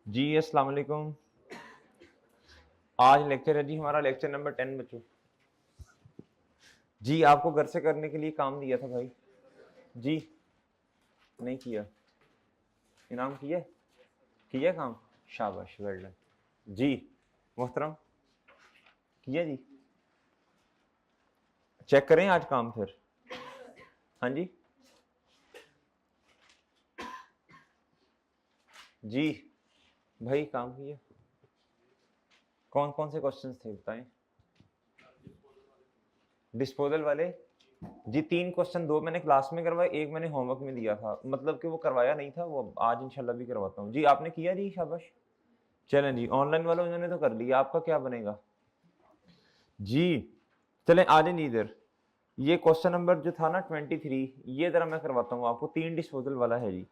जी अस्सलाम वालेकुम। आज लेक्चर है जी हमारा लेक्चर नंबर 10 बच्चों। जी आपको घर से करने के लिए काम दिया था भाई। जी नहीं किया, इनाम किया काम, शाबाश वेल डन। जी मोहतरम किया जी, चेक करें आज काम फिर। हाँ जी जी भाई काम किया, कौन कौन से क्वेश्चंस थे बताएं। डिस्पोजल वाले जी 3 क्वेश्चन, 2 मैंने क्लास में करवाए, एक मैंने होमवर्क में दिया था, मतलब कि वो करवाया नहीं था, वो आज इंशाल्लाह भी करवाता हूँ। जी आपने किया जी, शाबाश। चलें जी, ऑनलाइन वालों उन्होंने तो कर लिया, आपका क्या बनेगा जी। चलें आ जाए इधर, ये क्वेश्चन नंबर जो था ना 23, ये जरा मैं करवाता हूँ आपको। 3 डिस्पोजल वाला है जी।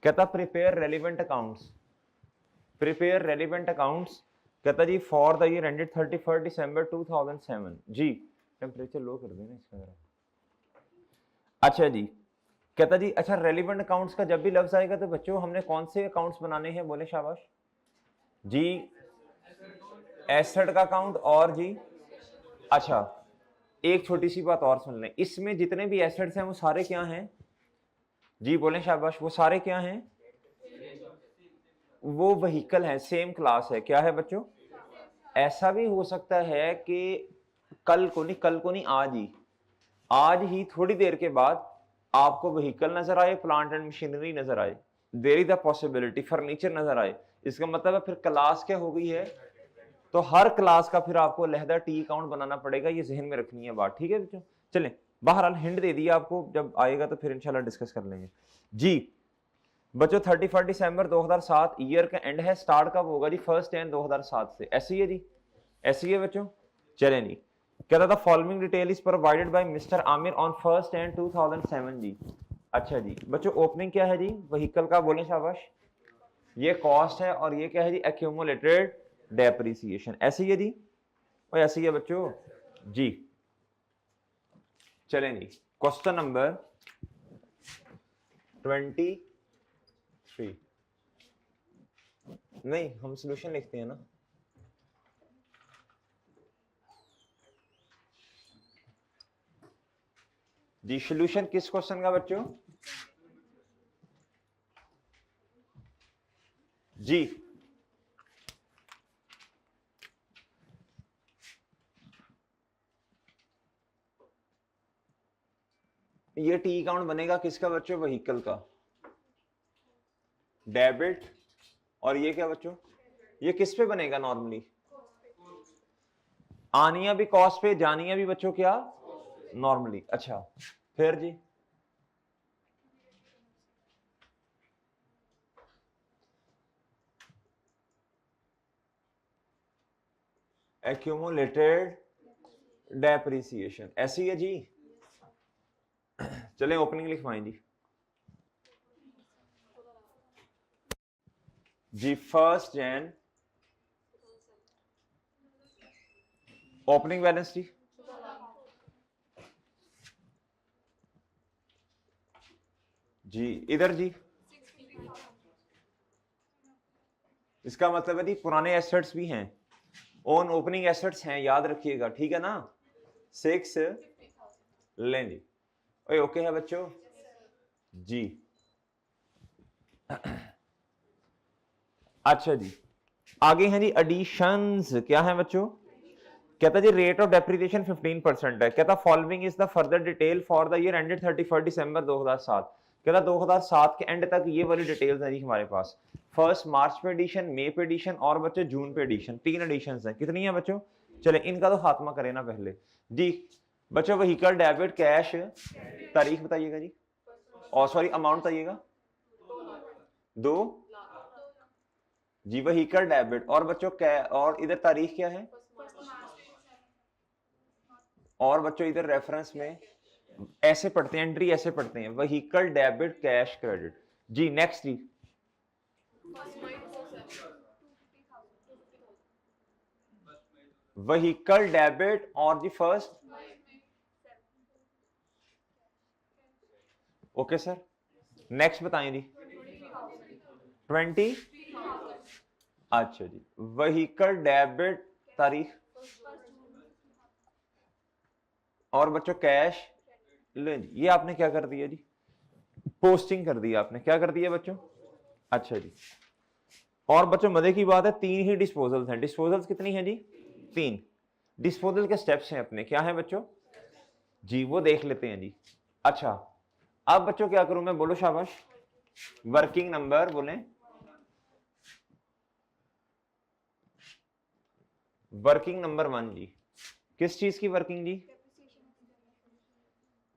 कहता prepare relevant accounts, prepare relevant accounts. कहता जी for the year ended 31 December 2007 जी। टेम्परेचर लो कर देना इसका जरा। अच्छा जी, कहता जी अच्छा रेलिवेंट अकाउंट्स का जब भी लफ्ज आएगा तो बच्चों हमने कौन से अकाउंट्स बनाने हैं, बोले शाबाश जी। एसेट का अकाउंट और जी, अच्छा एक छोटी सी बात और सुन लें, इसमें जितने भी एसेट्स हैं वो सारे क्या हैं जी, बोलें शाबाश, वो सारे क्या हैं, वो व्हीकल है, सेम क्लास है। क्या है बच्चों, ऐसा भी हो सकता है कि कल को नहीं आज ही थोड़ी देर के बाद आपको व्हीकल नजर आए, प्लांट एंड मशीनरी नजर आए, there is the possibility furniture नजर आए। इसका मतलब है फिर क्लास क्या हो गई है, तो हर क्लास का फिर आपको अलहदा टी अकाउंट बनाना पड़ेगा, ये जहन में रखनी है बात, ठीक है बच्चों। चलें, बहरहाल हिंट दे दिया आपको, जब आएगा तो फिर इंशाल्लाह डिस्कस कर लेंगे जी। बच्चों 31 दिसंबर 2007 ईयर का एंड है, स्टार्ट कब होगा जी, 1 जनवरी 2007 से, ऐसे ही है जी, ऐसे ही है बच्चों। चलें जी, कहता था following detail is provided by mister Aamir on 1 जनवरी 2007 जी। अच्छा जी बच्चों, ओपनिंग क्या है जी, व्हीकल का, बोले शाबाश, ये कॉस्ट है, और ये क्या है जी, एक्यूमुलेटेड डेप्रिसिएशन, ऐसे ही है जी, और ऐसे ही है बच्चों जी। चलें जी, क्वेश्चन नंबर 23, नहीं हम सॉल्यूशन लिखते हैं ना जी। सॉल्यूशन किस क्वेश्चन का बच्चों जी, ये टी अकाउंट बनेगा किसका बच्चों, व्हीकल का, डेबिट। और ये क्या बच्चों, ये किस पे बनेगा नॉर्मली, आनिया भी कॉस्ट पे, जानिया भी बच्चों क्या नॉर्मली। अच्छा फिर जी, एक्यूमुलेटेड डेप्रिसिएशन, ऐसी है जी। चलें ओपनिंग लिखवाएं जी, जी 1 जनवरी ओपनिंग बैलेंस जी, जी इधर जी, इसका मतलब है जी पुराने एसेट्स भी हैं, ओन ओपनिंग एसेट्स हैं, याद रखिएगा, ठीक है ना। 6 लें जी, ओके है बच्चों जी। अच्छा जी, आगे हैं जी एडिशंस, क्या है बच्चों, कहता जी रेट ऑफ डेप्रिसिएशन 15% है। कहता following is the further detail for the year ended 31 December 2007। कहता 2007 के एंड तक ये वाली डिटेल्स हैं जी हमारे पास। 1 मार्च पे एडिशन, मई पे एडिशन और बच्चों जून पे एडिशन, 3 एडिशन हैं। कितनी है बच्चों, चले इनका तो खात्मा करें ना पहले जी। बच्चों व्हीकल डेबिट कैश, तारीख बताइएगा जी, और सॉरी अमाउंट बताइएगा, 2 जी व्हीकल डेबिट, और बच्चों और इधर तारीख क्या है, और बच्चों इधर रेफरेंस में ऐसे पढ़ते हैं, एंट्री ऐसे पढ़ते हैं, व्हीकल डेबिट कैश क्रेडिट जी। नेक्स्ट जी, व्हीकल डेबिट और जी फर्स्ट, ओके सर। नेक्स्ट बताएं जी, 20 अच्छा जी, व्हीकल डेबिट तारीख, और बच्चों कैश, ले जी ये आपने क्या कर दिया जी, पोस्टिंग कर दिया आपने, क्या कर दिया बच्चों। अच्छा जी, और बच्चों मजे की बात है 3 ही डिस्पोजल्स हैं। डिस्पोजल्स कितनी हैं जी, 3। डिस्पोजल के स्टेप्स हैं अपने, क्या है बच्चों जी, वो देख लेते हैं जी। अच्छा, अब बच्चों क्या करूं मैं, बोलो शाबाश। वर्किंग नंबर बोले, वर्किंग नंबर 1 जी, किस चीज की वर्किंग जी,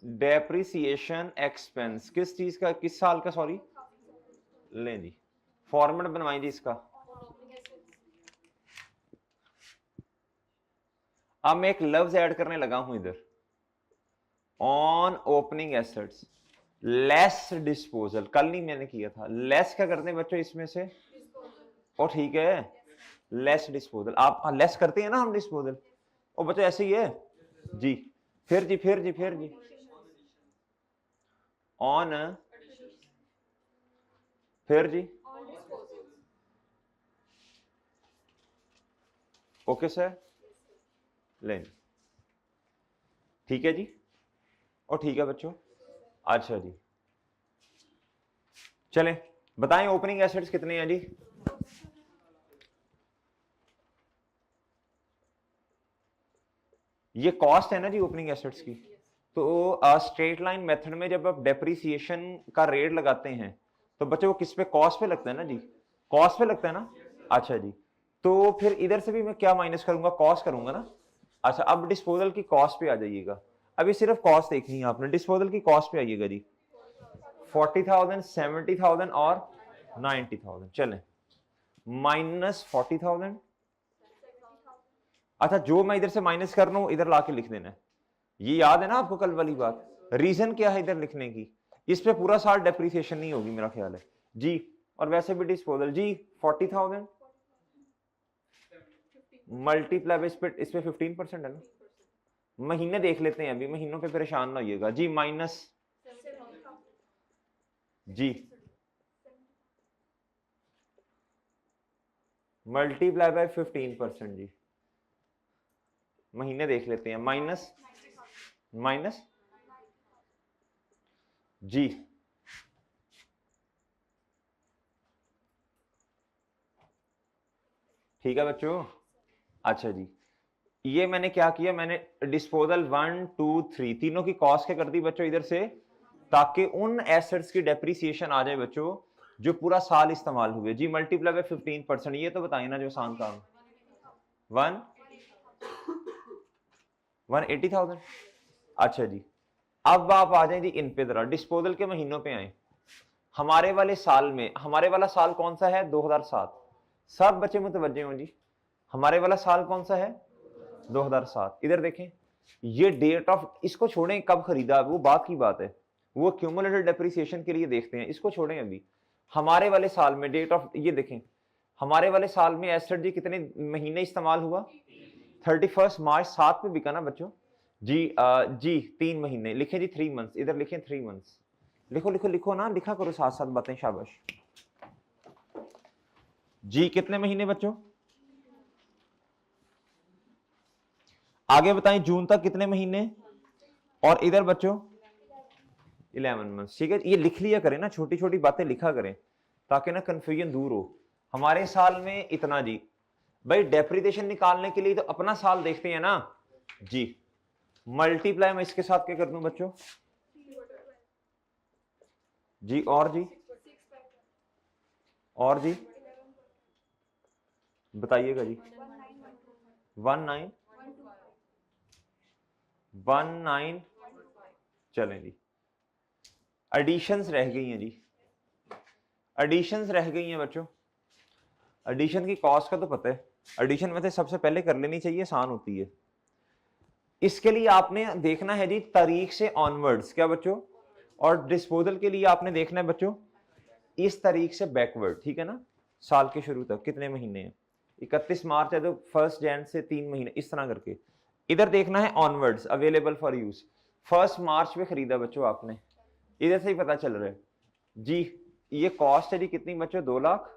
डेप्रिसिएशन एक्सपेंस, किस चीज का, किस साल का, सॉरी। लें जी, फॉर्मेट बनवाएं जी इसका। अब मैं एक लफ्ज ऐड करने लगा हूं इधर, on opening assets less disposal. कल नहीं मैंने किया था, लेस क्या करते हैं बच्चों इसमें से, और ठीक है लेस डिस्पोजल, आप लेस करते हैं ना हम डिस्पोजल, और बच्चों ऐसे ही है जी। फिर जी, फिर जी, फिर जी, ऑन, फिर जी, ओके सर, लें, ठीक है जी, और ठीक है बच्चों। अच्छा जी, चलें बताएं ओपनिंग एसेट्स कितने हैं जी। ये कॉस्ट है ना जी ओपनिंग एसेट्स की। तो स्ट्रेट लाइन मेथड में जब आप डेप्रिसिएशन का रेट लगाते हैं तो बच्चों वो किस पे, कॉस्ट पे लगता है ना जी, कॉस्ट पे लगता है ना। अच्छा जी, तो फिर इधर से भी मैं क्या माइनस करूंगा, कॉस्ट करूंगा ना। अच्छा, अब डिस्पोजल की कॉस्ट पे आ जाइएगा। अभी सिर्फ कॉस्ट देखनी है आपने, डिस्पोजल की कॉस्ट पे आइएगा जी। 40,000, 70,000 और 90,000। चलें, -40,000। अच्छा, जो मैं इधर से माइनस कर रहा हूं इधर लाके लिख देना है। ये याद है ना आपको कल वाली बात। रीजन क्या है इधर लिखने की, इस पे पूरा साल डेप्रिसिएशन नहीं होगी मेरा ख्याल है जी। और वैसे भी डिस्पोजल जी 40,000 मल्टीप्लाई इस पे 15% है ना। महीने देख लेते हैं, अभी महीनों पे परेशान ना होइएगा जी। माइनस जी, मल्टीप्लाई बाय 15% जी, महीने देख लेते हैं। माइनस माइनस जी, ठीक है बच्चों। अच्छा जी, ये मैंने क्या किया, मैंने डिस्पोजल 1 2 3 तीनों की कॉस्ट क्या कर दी बच्चों इधर से, ताकि उन एसेट्स की डेप्रिसिएशन आ जाए बच्चों जो पूरा साल इस्तेमाल हुए जी। मल्टीप्लाई बाय 15%, ये तो बताइए ना जो आसान काम। 180,000। अच्छा जी, अब आप आ जाए जी इन पे, जरा डिस्पोजल के महीनों पे आए। हमारे वाले साल में, हमारे वाला साल कौन सा है, 2007। सब बच्चे मुतवज्जे हों जी, हमारे वाला साल कौन सा है, 2007। इधर देखें, ये डेट ऑफ, इसको छोड़ें कब खरीदा वो बात की बात है, वो क्यूमुलेटेड डेप्रिसिएशन के लिए देखते हैं, इसको छोड़ें अभी। हमारे वाले साल में डेट ऑफ, ये देखें हमारे वाले साल में एसेट जी कितने महीने इस्तेमाल हुआ, 31 मार्च, 7 पे बिका ना बच्चों जी। जी 3 महीने लिखे जी, 3 मंथ्स, इधर लिखें 3 मंथ्स। लिखो लिखो लिखो ना, लिखा करो साथ साथ बातें, शाबाश जी। कितने महीने बच्चों, आगे बताएं, जून तक कितने महीने, और इधर बच्चों 11 मंथ्स। ठीक है, ये लिख लिया करें ना, छोटी छोटी बातें लिखा करें ताकि ना कंफ्यूजन दूर हो। हमारे साल में इतना जी, भाई डेप्रिसिएशन निकालने के लिए तो अपना साल देखते हैं ना जी। मल्टीप्लाई मैं इसके साथ क्या कर दूं बच्चों जी, और जी, और जी बताइएगा जी। 1919, चलें जी। एडिशंस रह गई हैं जी, एडिशंस रह गई हैं बच्चों। एडिशन की कॉस्ट का तो पता है, एडिशन में से सबसे पहले कर लेनी चाहिए, आसान होती है। इसके लिए आपने देखना है जी तारीख से ऑनवर्ड्स, क्या बच्चों, और डिस्पोजल के लिए आपने देखना है बच्चों इस तारीख से बैकवर्ड, ठीक है ना, साल के शुरू तक कितने महीने हैं। 31 मार्च है तो 1 जैन से 3 महीने, इस तरह करके। इधर देखना है ऑनवर्ड्स, अवेलेबल फॉर यूज, 1 मार्च में खरीदा बच्चों आपने, इधर से ही पता चल रहा है जी। ये कॉस्ट है जी कितनी बच्चों, 2 लाख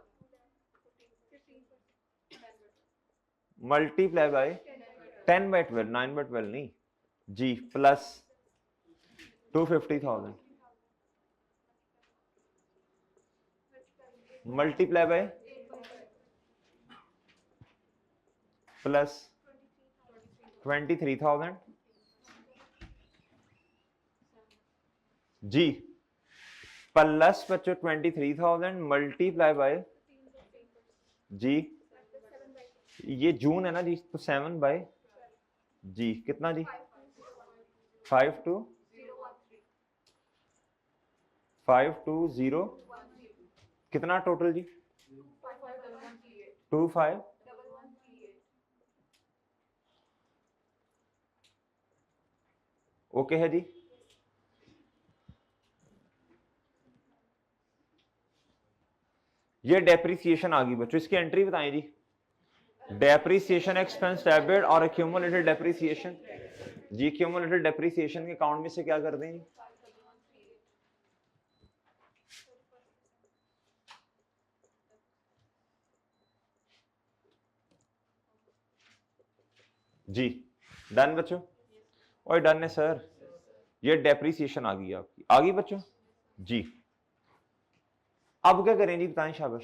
मल्टीप्लाई बाय 10/12, 9/12 नहीं जी, प्लस 250,000 मल्टीप्लाई बाय प्लस 23,000 जी, प्लस बच्चों 23,000 मल्टीप्लाई बाय जी, ये जून है ना जी, तो 7 बाय जी कितना जी 5220 कितना टोटल जी 25 ओके है जी। ये डेप्रिसिएशन आ गई बच्चों, इसकी एंट्री बताएं जी। डेप्रिसिएशन एक्सपेंस डेबिट और एक्यूमुलेटेड डेप्रिसिएशन जी, एक्यूमुलेटेड डेप्रिसिएशन के अकाउंट में से क्या कर दें जी, डन बच्चों, और डन है सर। ये डेप्रिसिएशन आ गई आपकी, आ गई बच्चों जी। अब क्या करें जी बताएं, शाबाश।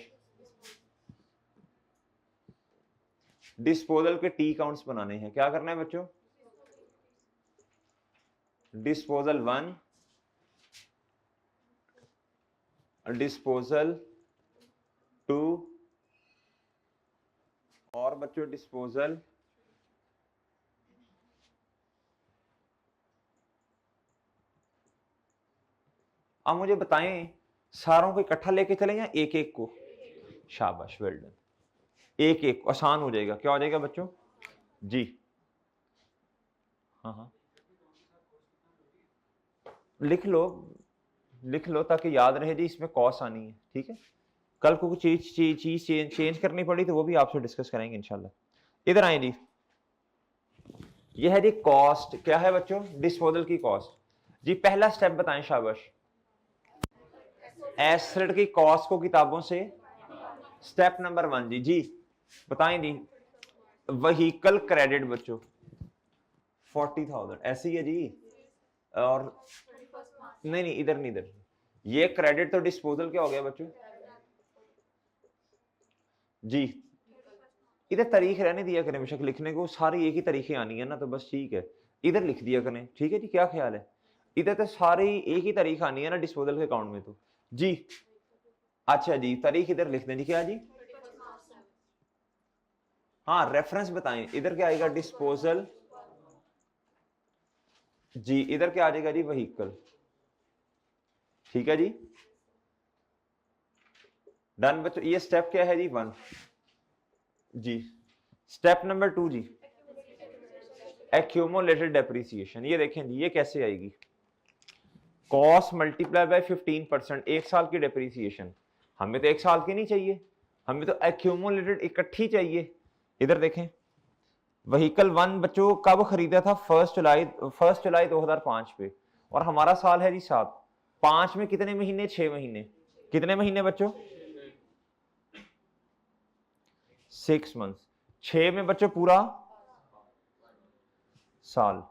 डिस्पोजल के टी काउंट्स बनाने हैं, क्या करना है बच्चों, डिस्पोजल 1, डिस्पोजल 2 और बच्चों डिस्पोजल अब मुझे बताएं सारों को इकट्ठा लेके चलें या एक एक को, शाबाश वेल डन, एक एक आसान हो जाएगा, क्या हो जाएगा बच्चों जी, हाँ लिख लो ताकि याद रहे जी, इसमें कॉस्ट आनी है, ठीक है। कल को कुछ चीज चेंज करनी पड़ी तो वो भी आपसे डिस्कस करेंगे इंशाल्लाह। इधर आए जी, ये है जी कॉस्ट, क्या है बच्चों, डिस्पोजल की कॉस्ट जी। पहला स्टेप बताएं शाबाश, एसेट की कॉस्ट को किताबों से, स्टेप नंबर 1 जी जी बताएं जी। व्हीकल क्रेडिट बच्चों 40,000 ऐसी है जी, और नहीं इधर नहीं, इधर ये क्रेडिट तो डिस्पोजल क्या हो गया बच्चों जी। इधर तारीख रहने दिया करें बेशक, लिखने को सारी एक ही तारीखें आनी है ना, तो बस ठीक है, इधर लिख दिया करें, ठीक है जी, क्या ख्याल है। इधर तो सारी एक ही तारीख आनी है ना डिस्पोजल के अकाउंट में तो जी। अच्छा जी, तारीख इधर लिख दें जी, क्या जी, हाँ रेफरेंस बताएं, इधर क्या आएगा डिस्पोजल जी, इधर क्या आ जाएगा जी व्हीकल, ठीक है जी डन बच्चों। ये स्टेप क्या है जी 1 जी। स्टेप नंबर 2 जी, एक्यूमुलेटेड डेप्रिसिएशन, ये देखें जी ये कैसे आएगी, कॉस्ट मल्टीप्लाई बाय 15%, एक साल की डेप्रिसिएशन, हमें तो एक साल की नहीं चाहिए, हमें तो एक्यूमुलेटेड इकट्ठी चाहिए। इधर देखें व्हीकल 1 बच्चों कब खरीदा था, 1 जुलाई 2005 पे, और हमारा साल है जी 7, 5 में कितने महीने, 6 महीने, कितने महीने बच्चों 6 मंथ्स, 6 में बच्चों पूरा साल,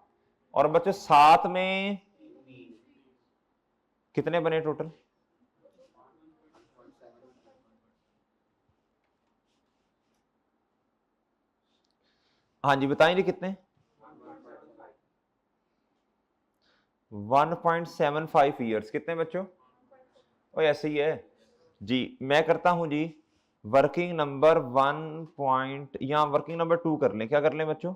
और बच्चों 7 में कितने बने टोटल, हाँ जी बताएं जी कितने, 1.75 ईयर्स, कितने बच्चों, और ऐसे ही है जी। मैं करता हूं जी वर्किंग नंबर 1 या वर्किंग नंबर 2 कर लें, क्या कर लें बच्चों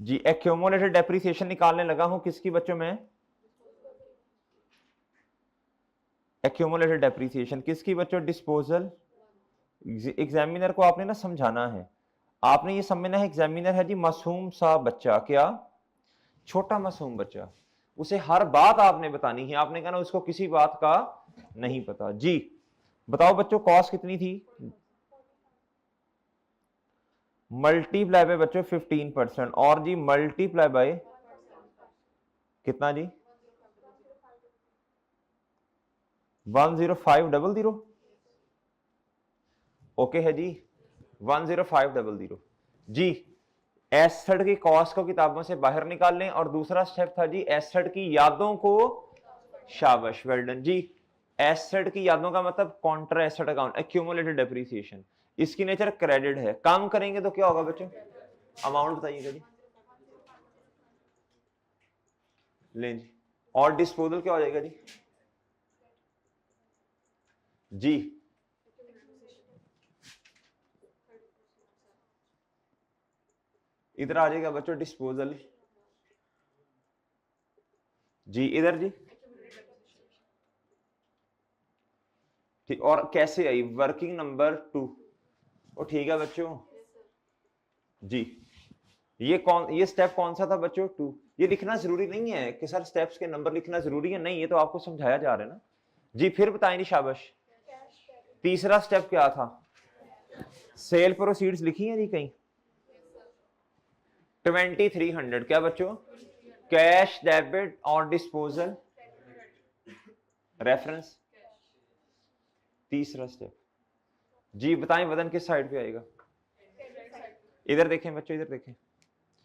जी। एक्यूमुलेटेड डेप्रिसिएशन निकालने लगा हूं किसकी बच्चों में, एक्यूमुलेटेड डेप्रिसिएशन किसकी बच्चों, डिस्पोजल। एग्जामिनर को आपने ना समझाना है, आपने ये समझना है एग्जामिनर है जी मासूम सा बच्चा, क्या छोटा मासूम बच्चा, उसे हर बात आपने बतानी है, आपने कहना उसको किसी बात का नहीं पता जी। बताओ बच्चों कॉस्ट कितनी थी, मल्टीप्लाई बाय बच्चों 15%, और जी मल्टीप्लाई बाय कितना जी 10500, ओके है जी 10500 जी। एसेट की कॉस्ट को किताबों से बाहर निकाल लें। और दूसरा स्टेप था जी एसेट की यादों को, शाबाश, वेल डन जी। एसेट की यादों का मतलब Contra asset account, accumulated depreciation, इसकी नेचर क्रेडिट है। काम करेंगे तो क्या होगा बच्चों, अमाउंट बताइएगा जी। ले जी, और डिस्पोजल क्या हो जाएगा जी? जी इधर आ जाएगा बच्चों डिस्पोजल जी, इधर जी ठीक। और कैसे आई, वर्किंग नंबर 2। ओ ठीक है बच्चों जी। ये स्टेप कौन सा था बच्चों, 2। ये लिखना जरूरी नहीं है कि सर स्टेप्स के नंबर लिखना जरूरी है, नहीं, ये तो आपको समझाया जा रहा है ना जी। फिर बताएं जी, शाबाश। तीसरा स्टेप क्या था, सेल प्रोसीड्स लिखी है जी कहीं? 2300 क्या बच्चों, कैश, डेबिट और डिस्पोजल, रेफरेंस। तीसरा स्टेप जी, बताएं वजन किस साइड पे आएगा? इधर देखें बच्चों, इधर देखें।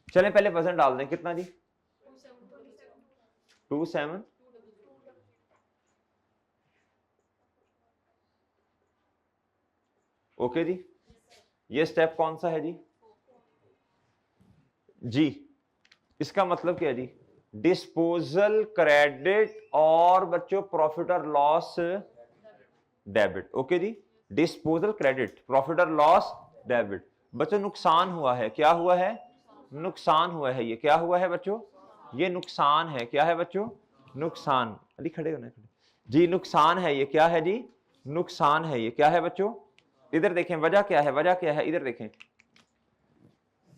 चलें पहले वजन डाल दें, कितना जी? 27। ओके जी। ये स्टेप कौन सा है जी? जी इसका मतलब क्या है जी, डिस्पोजल क्रेडिट और बच्चों प्रॉफिट और लॉस डेबिट। ओके जी, डिस्पोजल क्रेडिट, प्रॉफिट और लॉस डेबिट। बच्चों नुकसान हुआ है, क्या हुआ है? नुकसान हुआ है। ये क्या हुआ है बच्चों? ये नुकसान है। क्या है बच्चों? नुकसान। अली खड़े होने जी, नुकसान है ये। क्या है जी? नुकसान है ये। क्या है बच्चों? इधर देखें, वजह क्या है, वजह क्या है, इधर देखें।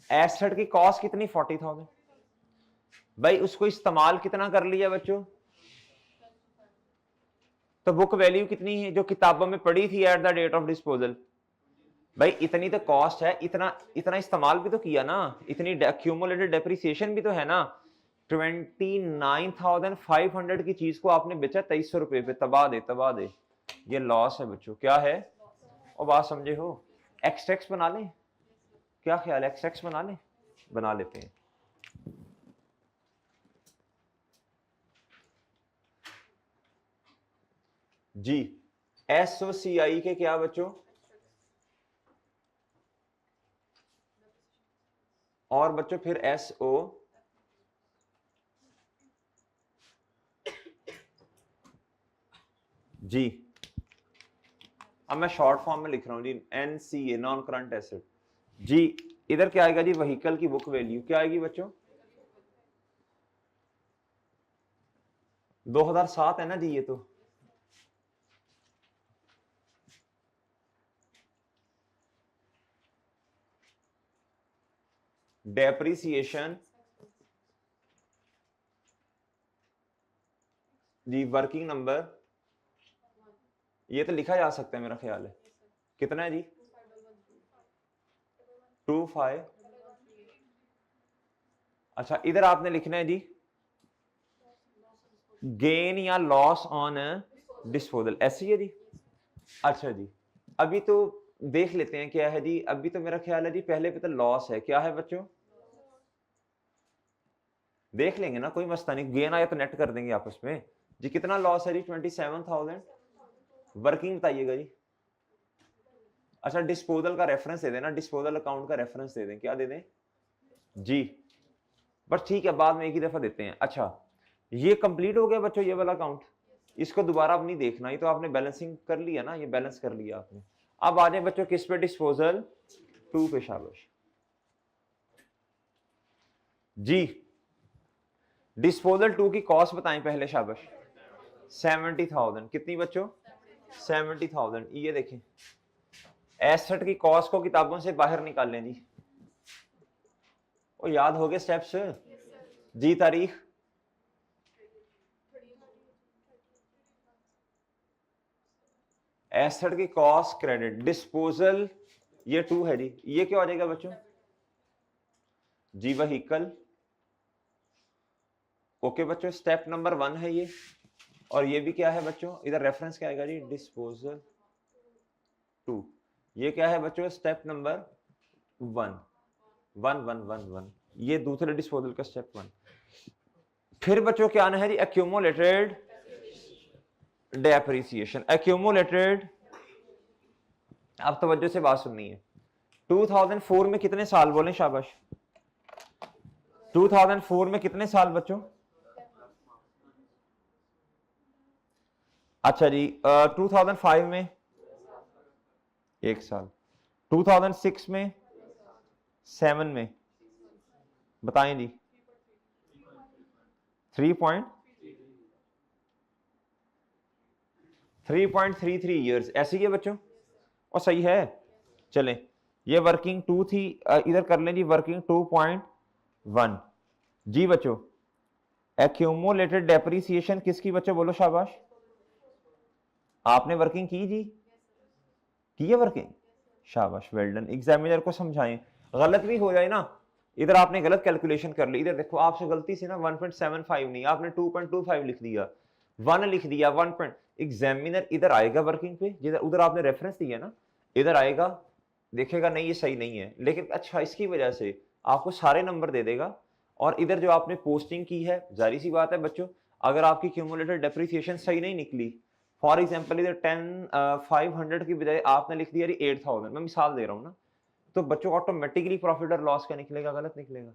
एसेट की कॉस्ट कितनी, 40,000। भाई उसको इस्तेमाल कितना कर लिया बच्चों? तो बुक वैल्यू कितनी है जो किताबों में पड़ी थी at the date of disposal? भाई इतनी तो कॉस्ट है, इतना इतना इस्तेमाल भी तो किया ना, इतनी एक्यूमुलेटेड डेप्रिसिएशन भी तो है ना। 29,500 की चीज को आपने बेचा 2300 रुपए पे, तबाह दे तबाह दे। ये लॉस है बच्चों। क्या है? और बात समझे हो? एक्सटेक्स बना लें, क्या ख्याल है, एक्सटेक्स बना लें? बना लेते हैं जी। एसओसीआई के क्या बच्चों? और बच्चों फिर एसओ जी। अब मैं शॉर्ट फॉर्म में लिख रहा हूं जी, एनसीए, नॉन करंट एसेट जी। इधर क्या आएगा जी, व्हीकल की बुक वैल्यू क्या आएगी बच्चों? 2007 है ना जी ये तो। डेप्रिसिएशन जी, वर्किंग नंबर, ये तो लिखा जा सकता है मेरा ख्याल है। कितना है जी? 25। अच्छा इधर आपने लिखना है जी गेन या लॉस ऑन डिस्पोजल, ऐसी है जी। अच्छा जी, अभी तो देख लेते हैं क्या है जी। अभी तो मेरा ख्याल है जी पहले पे तो लॉस है। क्या है बच्चों? देख लेंगे ना, कोई मसला नहीं, गेन आया तो नेट कर देंगे आपस में जी। कितना लॉस है जी? 27,000। वर्किंग बताइएगा जी। अच्छा डिस्पोजल का रेफरेंस दे देना, डिस्पोजल अकाउंट का रेफरेंस दे दें। क्या दे दें जी? बस ठीक है, बाद में एक ही दफा देते हैं। अच्छा ये कंप्लीट हो गया बच्चों, ये वाला अकाउंट। इसको दोबारा अब नहीं देखना, ये तो आपने बैलेंसिंग कर लिया ना, ये बैलेंस कर लिया आपने। अब आ जाए बच्चों किस पे, डिस्पोजल 2 पे। शाबाश जी। डिस्पोजल 2 की कॉस्ट बताएं पहले, शाबाश। 70,000। कितनी बच्चों? 70,000। ये देखें, एसेट की कॉस्ट को किताबों से बाहर निकालें जी। और याद हो गए स्टेप्स जी? तारीख एसेट की कॉस्ट क्रेडिट, डिस्पोजल ये 2 है जी। ये क्या हो जाएगा बच्चों जी? व्हीकल। ओके बच्चों, स्टेप नंबर 1 है ये। और ये भी क्या है बच्चों? इधर रेफरेंस क्या आएगा जी? डिस्पोजल 2। ये क्या है बच्चों, स्टेप नंबर 1, 1 ये दूसरे डिस्पोजल का स्टेप 1। फिर बच्चों क्या आना है जी, एक्यूमुलेटेड डेप्रिसिएशन। एक्यूमुलेटेड, अब तवज्जो से बात सुननी है। 2004 में कितने साल बोले शाबाश, 2004 में कितने साल बच्चों? अच्छा जी, 2005 में 1 साल, 2006 में, 7 में, बताएं जी। 3.33 ईयर्स, ऐसी है बच्चों, और सही है। चलें, ये वर्किंग 2 थी, इधर कर लें जी वर्किंग 2.1। जी बच्चों, एक्यूमुलेटेड डेप्रिसिएशन किसकी बच्चों, बोलो शाबाश। आपने वर्किंग की जी, की है वर्किंग, शाबाश, वेल डन। एग्जामिनर को समझाएं, गलत भी हो जाए ना, इधर आपने गलत कैलकुलेशन कर ली, इधर देखो आपसे गलती से ना 1.75 नहीं, आपने 2.25 लिख दिया, 1 लिख दिया, 1 एग्जामिनर इधर आएगा वर्किंग पे, जिधर उधर आपने रेफरेंस दिया ना, इधर आएगा, देखेगा नहीं ये सही नहीं है, लेकिन अच्छा इसकी वजह से आपको सारे नंबर दे देगा। और इधर जो आपने पोस्टिंग की है, जारी सी बात है बच्चों, अगर आपकी क्यूमुलेटेड डेप्रिसिएशन सही नहीं निकली, फॉर एग्जाम्पल इधर 500 की बजाय आपने लिख दिया 8000, मैं मिसाल दे रहा हूँ ना, तो बच्चों ऑटोमेटिकली प्रॉफिट और लॉस का निकलेगा, गलत निकलेगा।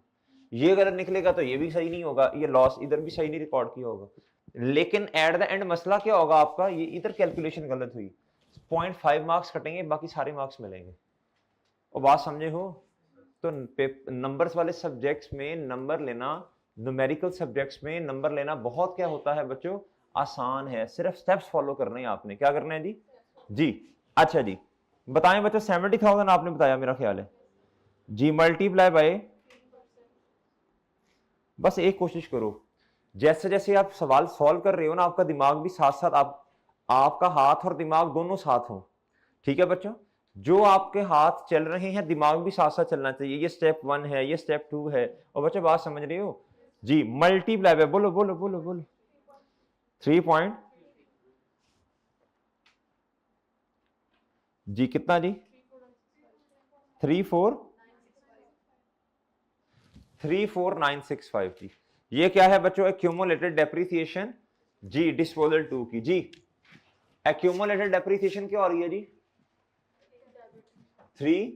ये गलत निकलेगा तो ये भी सही नहीं होगा, ये लॉस इधर भी सही नहीं रिकॉर्ड किया होगा। लेकिन एट द एंड मसला क्या होगा आपका, ये इधर कैलकुलेशन गलत हुई, 0.5 मार्क्स कटेंगे, बाकी सारे मार्क्स मिलेंगे। और बात समझे हो? तो नंबर्स वाले सब्जेक्ट्स में नंबर लेना, न्यूमेरिकल सब्जेक्ट्स में नंबर लेना बहुत क्या होता है बच्चों, आसान है, सिर्फ स्टेप्स फॉलो करने हैं आपने। क्या करना है जी? जी अच्छा जी, बताएं बच्चों, 70,000 आपने बताया मेरा ख्याल है जी, मल्टीप्लाई बाय, बस एक कोशिश करो, जैसे जैसे आप सवाल सॉल्व कर रहे हो ना, आपका दिमाग भी साथ साथ, आपका हाथ और दिमाग दोनों साथ हो, ठीक है बच्चों? जो आपके हाथ चल रहे हैं, दिमाग भी साथ साथ चलना चाहिए। ये स्टेप 1 है, ये स्टेप 2 है, और बच्चों बात समझ रहे हो जी? मल्टीप्लाई बाय, बोलो बोलो बोलो बोलो, 3 जी, कितना जी? 34965 जी। ये क्या है बच्चों? एक्यूमुलेटेड डेप्रिसिएशन जी, डिस्पोजल 2 की जी। एक्यूमुलेटेड डेप्रिसिएशन क्या हो रही है जी? 3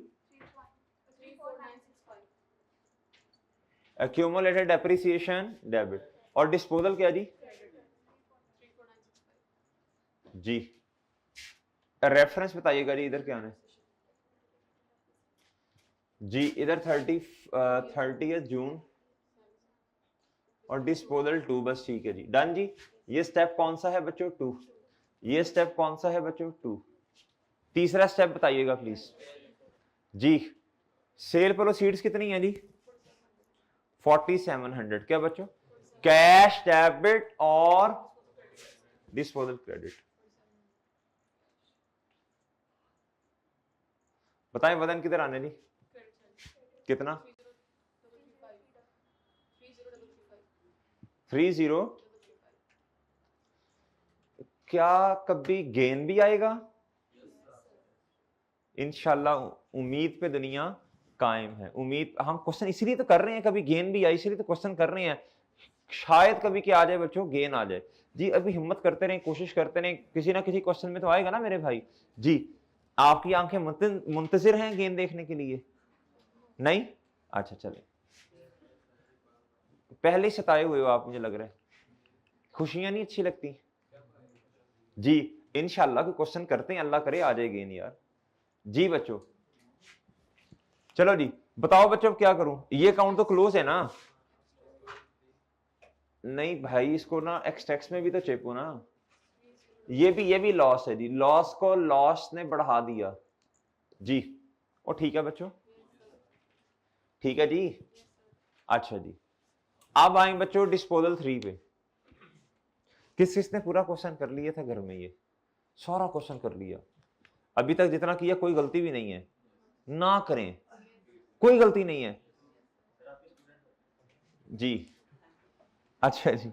एक्यूमुलेटेड डेप्रिसिएशन डेबिट, और डिस्पोजल क्या जी? जी, रेफरेंस बताइएगा जी, इधर क्या है जी? इधर 30 जून और डिस्पोजल 2, बस ठीक है जी, डन जी। ये स्टेप कौन सा है बच्चों? 2। ये स्टेप कौन सा है बच्चों? 2। तीसरा स्टेप बताइएगा प्लीज जी। सेल प्रोसीड्स कितनी है जी? 4700। क्या बच्चों? कैश डेबिट और डिस्पोजल क्रेडिट, बताएं वजन किधर आने जी? कितना? 30। क्या कभी गेन भी आएगा? इंशाल्लाह, उम्मीद पे दुनिया कायम है। उम्मीद, हम क्वेश्चन इसीलिए तो कर रहे हैं, कभी गेन भी आए इसीलिए तो क्वेश्चन कर रहे हैं, शायद कभी क्या आ जाए बच्चों, गेन आ जाए जी। अभी हिम्मत करते रहें, कोशिश करते रहें, किसी ना किसी क्वेश्चन में तो आएगा ना मेरे भाई जी। आपकी आंखें मुंतजिर हैं गेन देखने के लिए? नहीं? अच्छा चले, पहले सताए हुए हो आप, मुझे लग रहा है। खुशियां नहीं अच्छी लगती जी? इंशाल्लाह कोई क्वेश्चन करते हैं, अल्लाह करे आ जाए गेन यार जी बच्चों। चलो जी, बताओ बच्चों अब क्या करूं? ये अकाउंट तो क्लोज है ना? नहीं भाई, इसको ना एक्सटेक्स में भी तो चेपो ना। ये भी लॉस है जी, लॉस को लॉस ने बढ़ा दिया जी। और ठीक है बच्चों, ठीक है जी। अच्छा जी, अब आए बच्चों डिस्पोजल 3 पे। किस किसने पूरा क्वेश्चन कर लिया था घर में? ये सारा क्वेश्चन कर लिया, अभी तक जितना किया कोई गलती भी नहीं है, ना करें, कोई गलती नहीं है जी। अच्छा जी,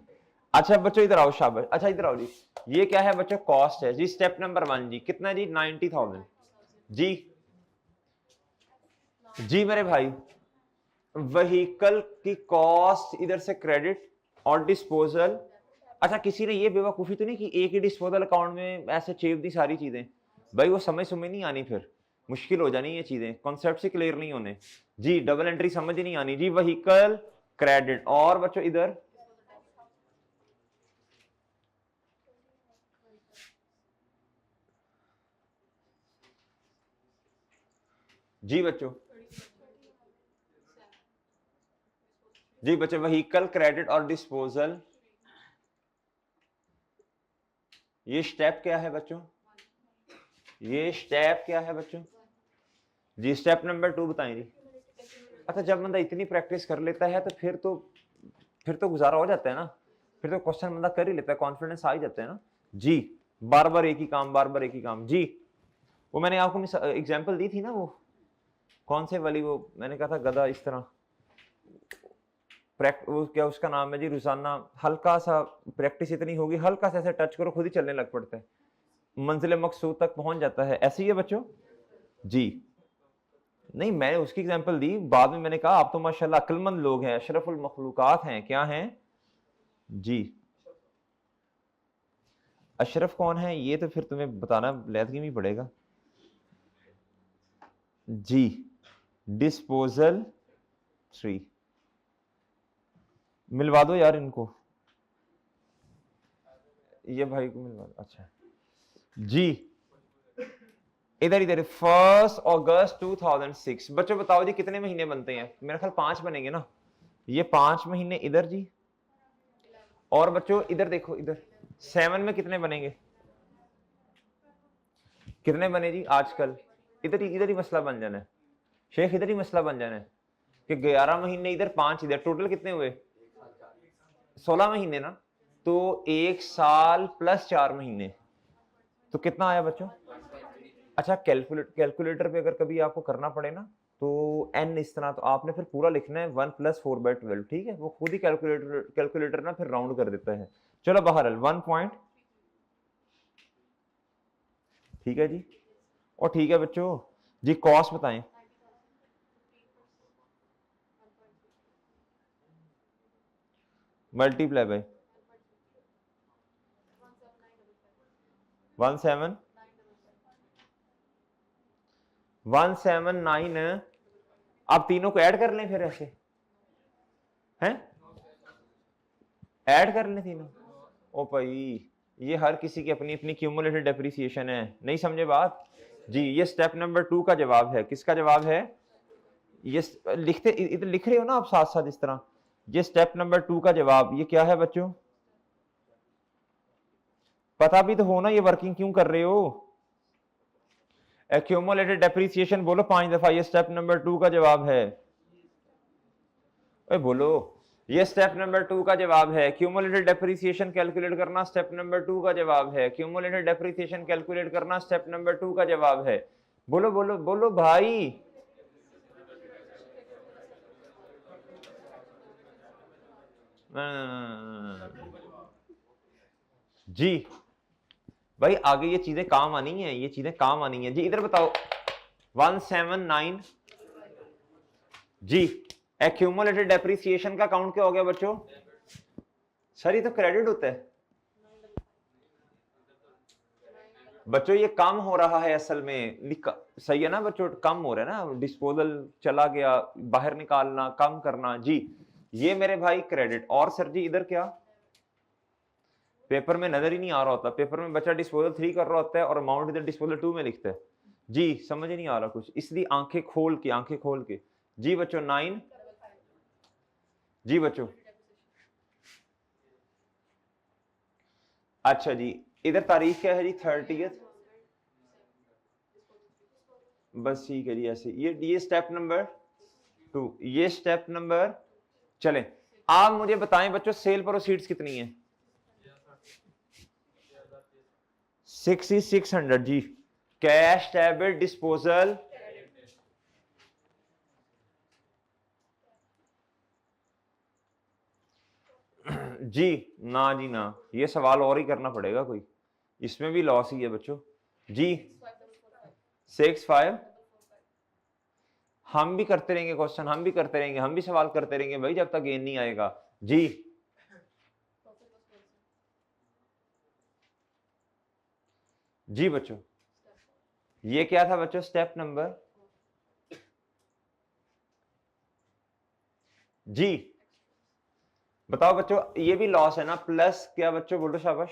अच्छा बच्चों इधर आओ, शाबाश। अच्छा इधर आओ जी, ये क्या है बच्चों? कॉस्ट है जी, स्टेप नंबर 1 जी, कितना जी? 90,000 जी। जी मेरे भाई, व्हीकल की कॉस्ट इधर से क्रेडिट और डिस्पोजल। अच्छा, किसी ने ये बेवकूफी तो नहीं कि एक ही डिस्पोजल अकाउंट में ऐसे चेप दी सारी चीजें? भाई वो समझ नहीं आनी, फिर मुश्किल हो जानी ये चीजें, कॉन्सेप्ट से क्लियर नहीं होने। जी डबल एंट्री समझ नहीं आनी जी। व्हीकल क्रेडिट और बच्चों इधर जी बच्चों, जी बच्चों व्हीकल क्रेडिट और डिस्पोजल, ये स्टेप क्या है बच्चों? ये स्टेप क्या है बच्चों? जी स्टेप नंबर 2 बताएं जी। अच्छा, जब बंदा इतनी प्रैक्टिस कर लेता है तो फिर तो गुजारा हो जाता है ना, फिर तो क्वेश्चन बंदा कर ही लेता है, कॉन्फिडेंस आ ही जाता है ना जी। बार बार एक ही काम, बार बार एक ही काम जी। वो मैंने आपको एग्जांपल दी थी ना, वो कौन से वाली, वो मैंने कहा था गधा इस तरह वो क्या उसका नाम है जी, रोजाना हल्का सा प्रैक्टिस इतनी होगी, हल्का सा ऐसे टच करो खुद ही चलने लग पड़ता है, मंजिल मकसूद तक पहुंच जाता है। ऐसे ही है बच्चों जी। नहीं मैंने उसकी एग्जांपल दी, बाद में मैंने कहा आप तो माशाल्लाह अक्लमंद लोग हैं, अशरफुल मखलूकात हैं। क्या हैं जी? अशरफ कौन है ये तो फिर तुम्हें बताना लैदगी में पड़ेगा जी। डिस्पोजल 3 मिलवा दो यार इनको, ये भाई को मिलवा दो। अच्छा जी, इधर इधर 1 अगस्त 2006। बच्चों बताओ जी कितने महीने बनते हैं? मेरा ख्याल 5 बनेंगे ना, ये 5 महीने इधर जी। और बच्चों इधर देखो, इधर 7 में कितने बनेंगे? कितने बने जी आजकल? इधर ही मसला बन जाना है शेख, इधर ही मसला बन जाना है कि 11 महीने इधर, 5 इधर, टोटल कितने हुए? 16 महीने ना। तो 1 साल प्लस 4 महीने, तो कितना आया बच्चों? अच्छा, कैलकुलेटर पे अगर कभी आपको करना पड़े ना तो n इस तरह, तो आपने फिर पूरा लिखना है 1 + 4/12, ठीक है? वो खुद ही कैलकुलेटर ना फिर राउंड कर देता है। चलो बहरहाल 1 पॉइंट, ठीक है जी। और ठीक है बच्चों जी, कॉस्ट बताएं। Multiply by 179। आप तीनों को ऐड कर लें फिर, ऐसे हैं, ऐड कर लें तीनों। ओ भाई, ये हर किसी की अपनी अपनी क्यूमुलेटेड डेप्रिसिएशन है, नहीं समझे बात जी। ये स्टेप नंबर 2 का जवाब है। किसका जवाब है? ये लिखते इधर लिख रहे हो ना आप साथ साथ इस तरह, ये स्टेप नंबर 2 का जवाब। ये क्या है बच्चों? पता भी तो हो ना ये वर्किंग क्यों कर रहे हो। एक्यूमुलेटेड डेप्रिसिएशन बोलो 5 दफा, ये स्टेप नंबर 2 का जवाब है। ओए बोलो, ये स्टेप नंबर 2 का जवाब है। क्यूमुलेटेड डेप्रिसिएशन कैलकुलेट करना स्टेप नंबर 2 का जवाब है। क्यूमुलेटेड डेप्रिसिएशन कैलकुलेट करना स्टेप नंबर 2 का जवाब है। बोलो बोलो बोलो भाई। जी भाई, आगे ये चीजें काम आनी है, ये चीजें काम आनी है जी। इधर बताओ 179 जी। एक्यूमुलेटेड डेप्रिसिएशन का काउंट क्या हो गया बच्चों? सर ये तो क्रेडिट होता है बच्चों, ये कम हो रहा है असल में, सही है ना बच्चों? कम हो रहा है ना, डिस्पोजल चला गया, बाहर निकालना, कम करना जी। ये मेरे भाई क्रेडिट। और सर जी इधर क्या? पेपर में नजर ही नहीं आ रहा होता, पेपर में बच्चा डिस्पोजल 3 कर रहा होता है और अमाउंट इधर डिस्पोजल 2 में लिखता है जी। समझ ही नहीं आ रहा कुछ, इसलिए आंखें खोल के, आंखें खोल के जी बच्चों। 9 जी बच्चों। अच्छा जी, इधर तारीख क्या है जी? 30th। बस ठीक है जी, ऐसे ये स्टेप नंबर 2, ये स्टेप नंबर। चलें, आप मुझे बताएं बच्चों सेल प्रोसीड्स कितनी है? 6600 जी। कैश डेबिट डिस्पोजल जी ना, जी ना, ये सवाल और ही करना पड़ेगा कोई, इसमें भी लॉस ही है बच्चों जी। 65 हम भी करते रहेंगे क्वेश्चन, हम भी करते रहेंगे, हम भी सवाल करते रहेंगे भाई जब तक गेन नहीं आएगा। जी जी बच्चों, ये क्या था बच्चों? स्टेप नंबर जी बताओ बच्चों, ये भी लॉस है ना, प्लस क्या बच्चों? बोलो शाबाश।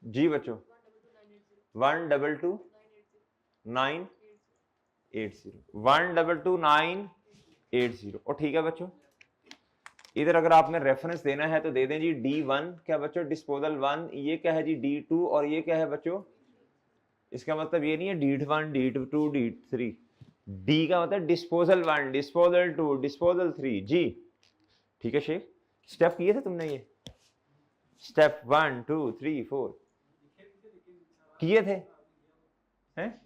जी बच्चों 1229880 1229880। और ठीक है बच्चों, इधर अगर आपने रेफरेंस देना है तो दे दें जी D1 क्या बच्चों? डिस्पोजल 1। ये क्या है जी? D2। और ये क्या है बच्चों? इसका मतलब ये नहीं है D1 D2 D3, डी का मतलब डिस्पोजल 1 डिस्पोजल 2 डिस्पोजल 3। जी ठीक है शेख, स्टेप किए थे तुमने? ये स्टेप 1 2 3 4 किए थे हैं?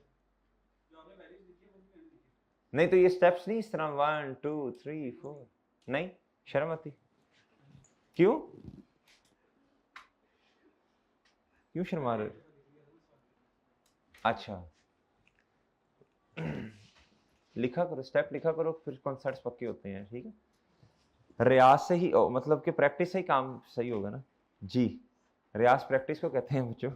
नहीं तो ये स्टेप्स नहीं इस तरह 1 2 3 4, नहीं शर्म आती? क्यों क्यों शर्मा रहे? अच्छा लिखा करो, स्टेप लिखा करो, फिर कॉन्सेप्ट्स पक्के होते हैं। ठीक है, रियाज से ही मतलब कि प्रैक्टिस से ही काम सही होगा ना जी। रियाज प्रैक्टिस को कहते हैं बच्चों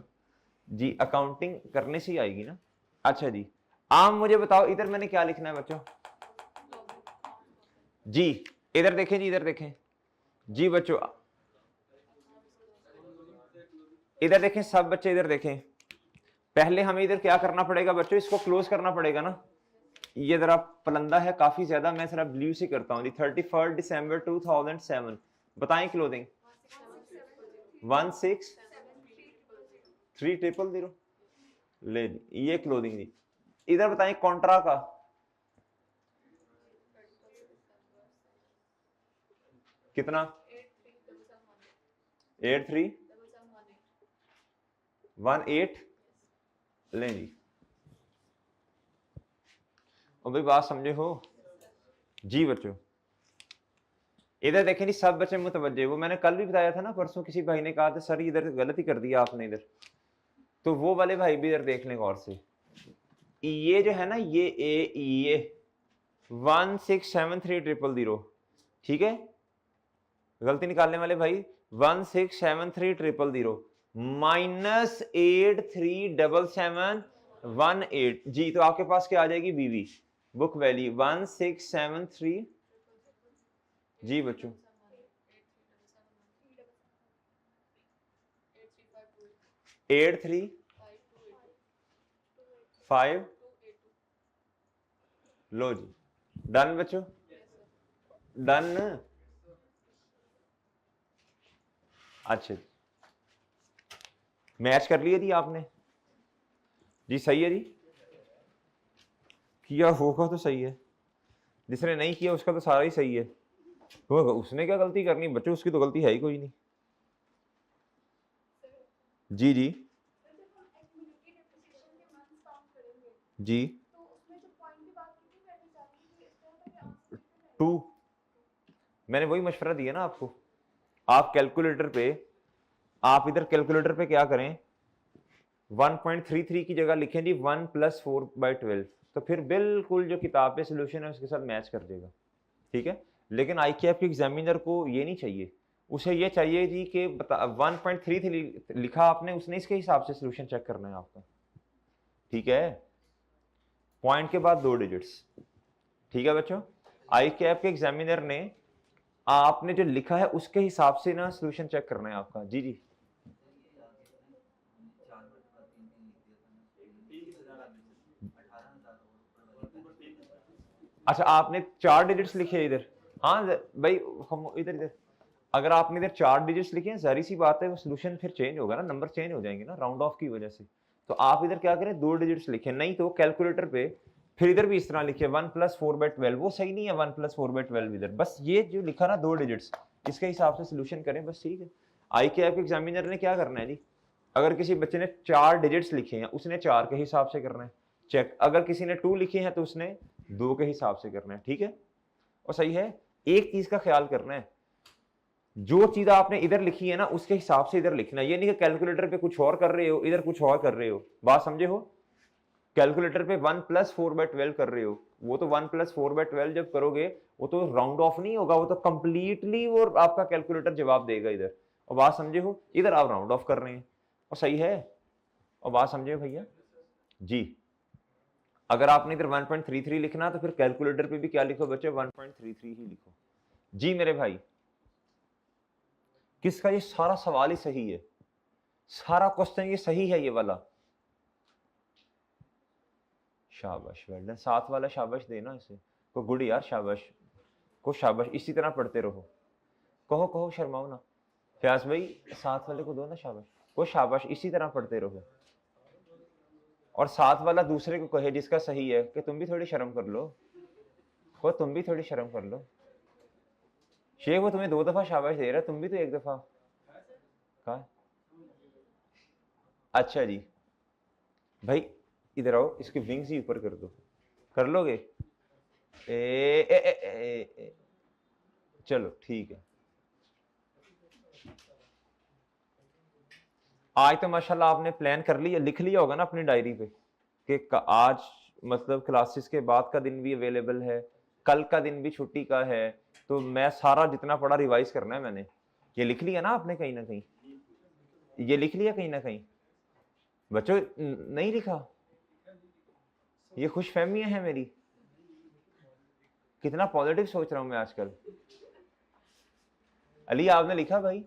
जी, अकाउंटिंग करने से ही आएगी ना। अच्छा जी, आम मुझे बताओ इधर मैंने क्या लिखना है बच्चों? जी इधर देखें जी, इधर देखें जी बच्चों, इधर देखें सब बच्चे, इधर देखें। पहले हमें इधर क्या करना पड़ेगा बच्चों? इसको क्लोज करना पड़ेगा ना। ये जरा पलंदा है काफी ज्यादा, मैं जरा ब्लू से करता हूँ जी। 31 दिसंबर 2007 बताएं क्लोजिंग 16300 ले जी, ये क्लोजिंग जी। इधर बताएं कॉन्ट्रा का कितना? 8318 ले जी। और भाई बात समझे हो जी बच्चों? इधर देखें जी सब बच्चे मुतवज्जे, वो मैंने कल भी बताया था ना, परसों किसी भाई ने कहा था सर इधर गलती कर दी आपने इधर, तो वो वाले भाई भी इधर देख लें गौर से। ये जो है ना ये 1673000, ठीक है, गलती निकालने वाले भाई 1673000 -837718 जी। तो आपके पास क्या आ जाएगी? बीवी बुक वैल्यू 1673 जी बच्चों 835 लो जी, डन बच्चों, डन। अच्छा मैच कर लिया जी आपने जी, सही है जी, किया होगा तो सही है, जिसने नहीं किया उसका तो सारा ही सही है। तो उसने क्या गलती करनी बच्चों? उसकी तो गलती है ही कोई नहीं। जी जी जी 2 मैंने वही मशवरा दिया ना आपको। आप कैलकुलेटर पे, आप इधर कैलकुलेटर पे क्या करें, 1.33 की जगह लिखें जी 1 + 4/12, तो फिर बिल्कुल जो किताब पे सोल्यूशन है उसके साथ मैच कर देगा। ठीक है, लेकिन IQAP के एग्जामिनर को ये नहीं चाहिए, उसे ये चाहिए जी कि 1.33 लिखा आपने, उसने इसके हिसाब से सोल्यूशन चेक करना है आपका। ठीक है, पॉइंट के बाद 2 डिजिट्स। ठीक है बच्चों, IQAP के एग्जामिनर ने आपने जो लिखा है उसके हिसाब से ना सोल्यूशन चेक करना है आपका। जी जी अच्छा, आपने 4 डिजिट्स लिखे इधर? हाँ भाई हम इधर इधर, अगर आपने इधर 4 डिजिट्स लिखे हैं, जारी सी बात है वो सोल्यूशन फिर चेंज होगा ना, नंबर चेंज हो जाएंगे ना राउंड ऑफ की वजह से। तो आप इधर क्या करें, 2 डिजिट्स लिखें, नहीं तो कैलकुलेटर पे फिर इधर भी इस तरह लिखे 1 + 4/12, वो सही नहीं है 1 + 4/12 इधर, बस ये जो लिखा ना 2 डिजिट्स, इसके हिसाब से सोल्यूशन करें बस। ठीक है, IQAP एग्जामिनर ने क्या करना है जी, अगर किसी बच्चे ने 4 डिजिट्स लिखे हैं उसने 4 के हिसाब से करना है चेक, अगर किसी ने 2 लिखे हैं तो उसने 2 के हिसाब से करना है। ठीक है, और सही है, एक चीज का ख्याल करना है, जो चीज आपने इधर लिखी है ना उसके हिसाब से इधर लिखना है, ये नहीं कि कैलकुलेटर पे कुछ और कर रहे हो इधर कुछ और कर रहे हो। बात समझे हो? कैलकुलेटर पे 1+4/12 कर रहे हो, वो तो 1+4/12 जब करोगे वो तो राउंड ऑफ नहीं होगा, वो तो कंप्लीटली वो आपका कैलकुलेटर जवाब देगा इधर। और बात समझे हो, इधर आप राउंड ऑफ कर रहे हैं और सही है। और बात समझे हो भैया जी। अगर आपने इधर 1.33 लिखना तो फिर कैलकुलेटर पे भी क्या लिखो बच्चे, 1.33 ही लिखो। जी मेरे भाई, किसका ये सारा सवाल ही सही है, सारा क्वेश्चन ये सही है ये वाला। शाबाश, वेल डन। साथ वाला शाबाश देना इसे को, गुड यार, शाबाश को, शाबाश। इसी तरह पढ़ते रहो, कहो कहो, शर्माओ ना। फयाज भाई साथ वाले को दो ना शाबाश को, शाबाश। इसी तरह पढ़ते रहो और साथ वाला दूसरे को कहे जिसका सही है कि तुम भी थोड़ी शर्म कर लो, को तुम भी थोड़ी शर्म कर लो। शेख वो तुम्हें 2 दफा शाबाश दे रहा है, तुम भी तो 1 दफा कहा। अच्छा जी भाई, इधर आओ, इसके विंग्स ही ऊपर कर दो, कर लोगे? ए, ए, ए, ए, ए, चलो ठीक है। आज तो माशाल्लाह आपने प्लान कर लिया, लिख लिया होगा ना अपनी डायरी पे कि आज मतलब क्लासेस के बाद का दिन भी अवेलेबल है, कल का दिन भी छुट्टी का है, तो मैं सारा जितना पढ़ा रिवाइज करना है मैंने। ये लिख लिया ना आपने कहीं ना कहीं, ये लिख लिया कहीं ना कहीं बच्चों? नहीं लिखा? ये खुशफहमियां हैं मेरी, कितना पॉजिटिव सोच रहा हूं मैं आजकल। अली आपने लिखा भाई?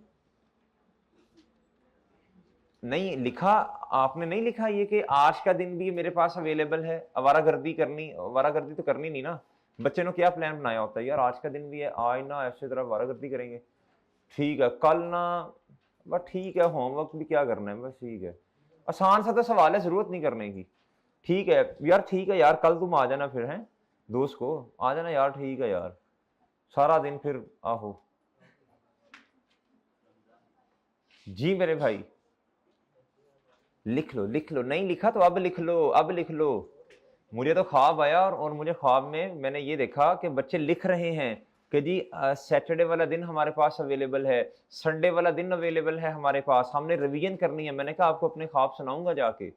नहीं लिखा आपने, नहीं लिखा ये कि आज का दिन भी मेरे पास अवेलेबल है। आवारागर्दी करनी, आवारागर्दी तो करनी नहीं ना, बच्चे ने क्या प्लान बनाया होता है यार, आज का दिन भी है, आज ना ऐसे तरह आवारागर्दी करेंगे, ठीक है कल ना, बस ठीक है होमवर्क भी क्या करना है, बस ठीक है, आसान सा तो सवाल है, जरूरत नहीं करने की। ठीक है यार, ठीक है यार, कल तुम आ जाना फिर, हैं दोस्त को आ जाना यार, ठीक है यार, सारा दिन फिर आहो। जी मेरे भाई, लिख लो लिख लो, नहीं लिखा तो अब लिख लो, अब लिख लो। मुझे तो ख्वाब आया और मुझे ख्वाब में मैंने ये देखा कि बच्चे लिख रहे हैं कि जी सैटरडे वाला दिन हमारे पास अवेलेबल है, संडे वाला दिन अवेलेबल है हमारे पास, हमने रिवीजन करनी है। मैंने कहा आपको अपने ख्वाब सुनाऊंगा जाके।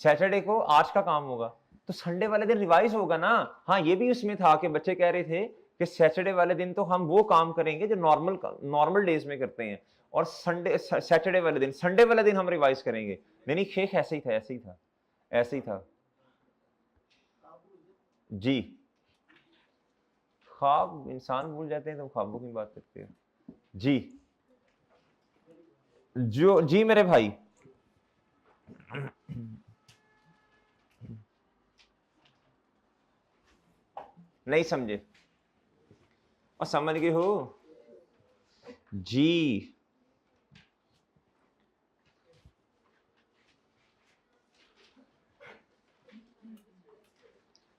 सैटरडे को आज का काम होगा तो संडे वाले दिन रिवाइज होगा ना। हाँ ये भी उसमें था कि बच्चे कह रहे थे कि सैटरडे वाले दिन तो हम वो काम करेंगे जो नॉर्मल डेज में करते हैं, और संडे सैटरडे वाले दिन, संडे वाले दिन हम रिवाइज करेंगे। नहीं शेख ऐसे ही था, ऐसे ही था, ऐसे ही था जी। ख्वाब इंसान भूल जाते हैं, तुम ख्वाबों की बात करते हो जी। जो जी मेरे भाई, नहीं समझे और समझ गए हो जी।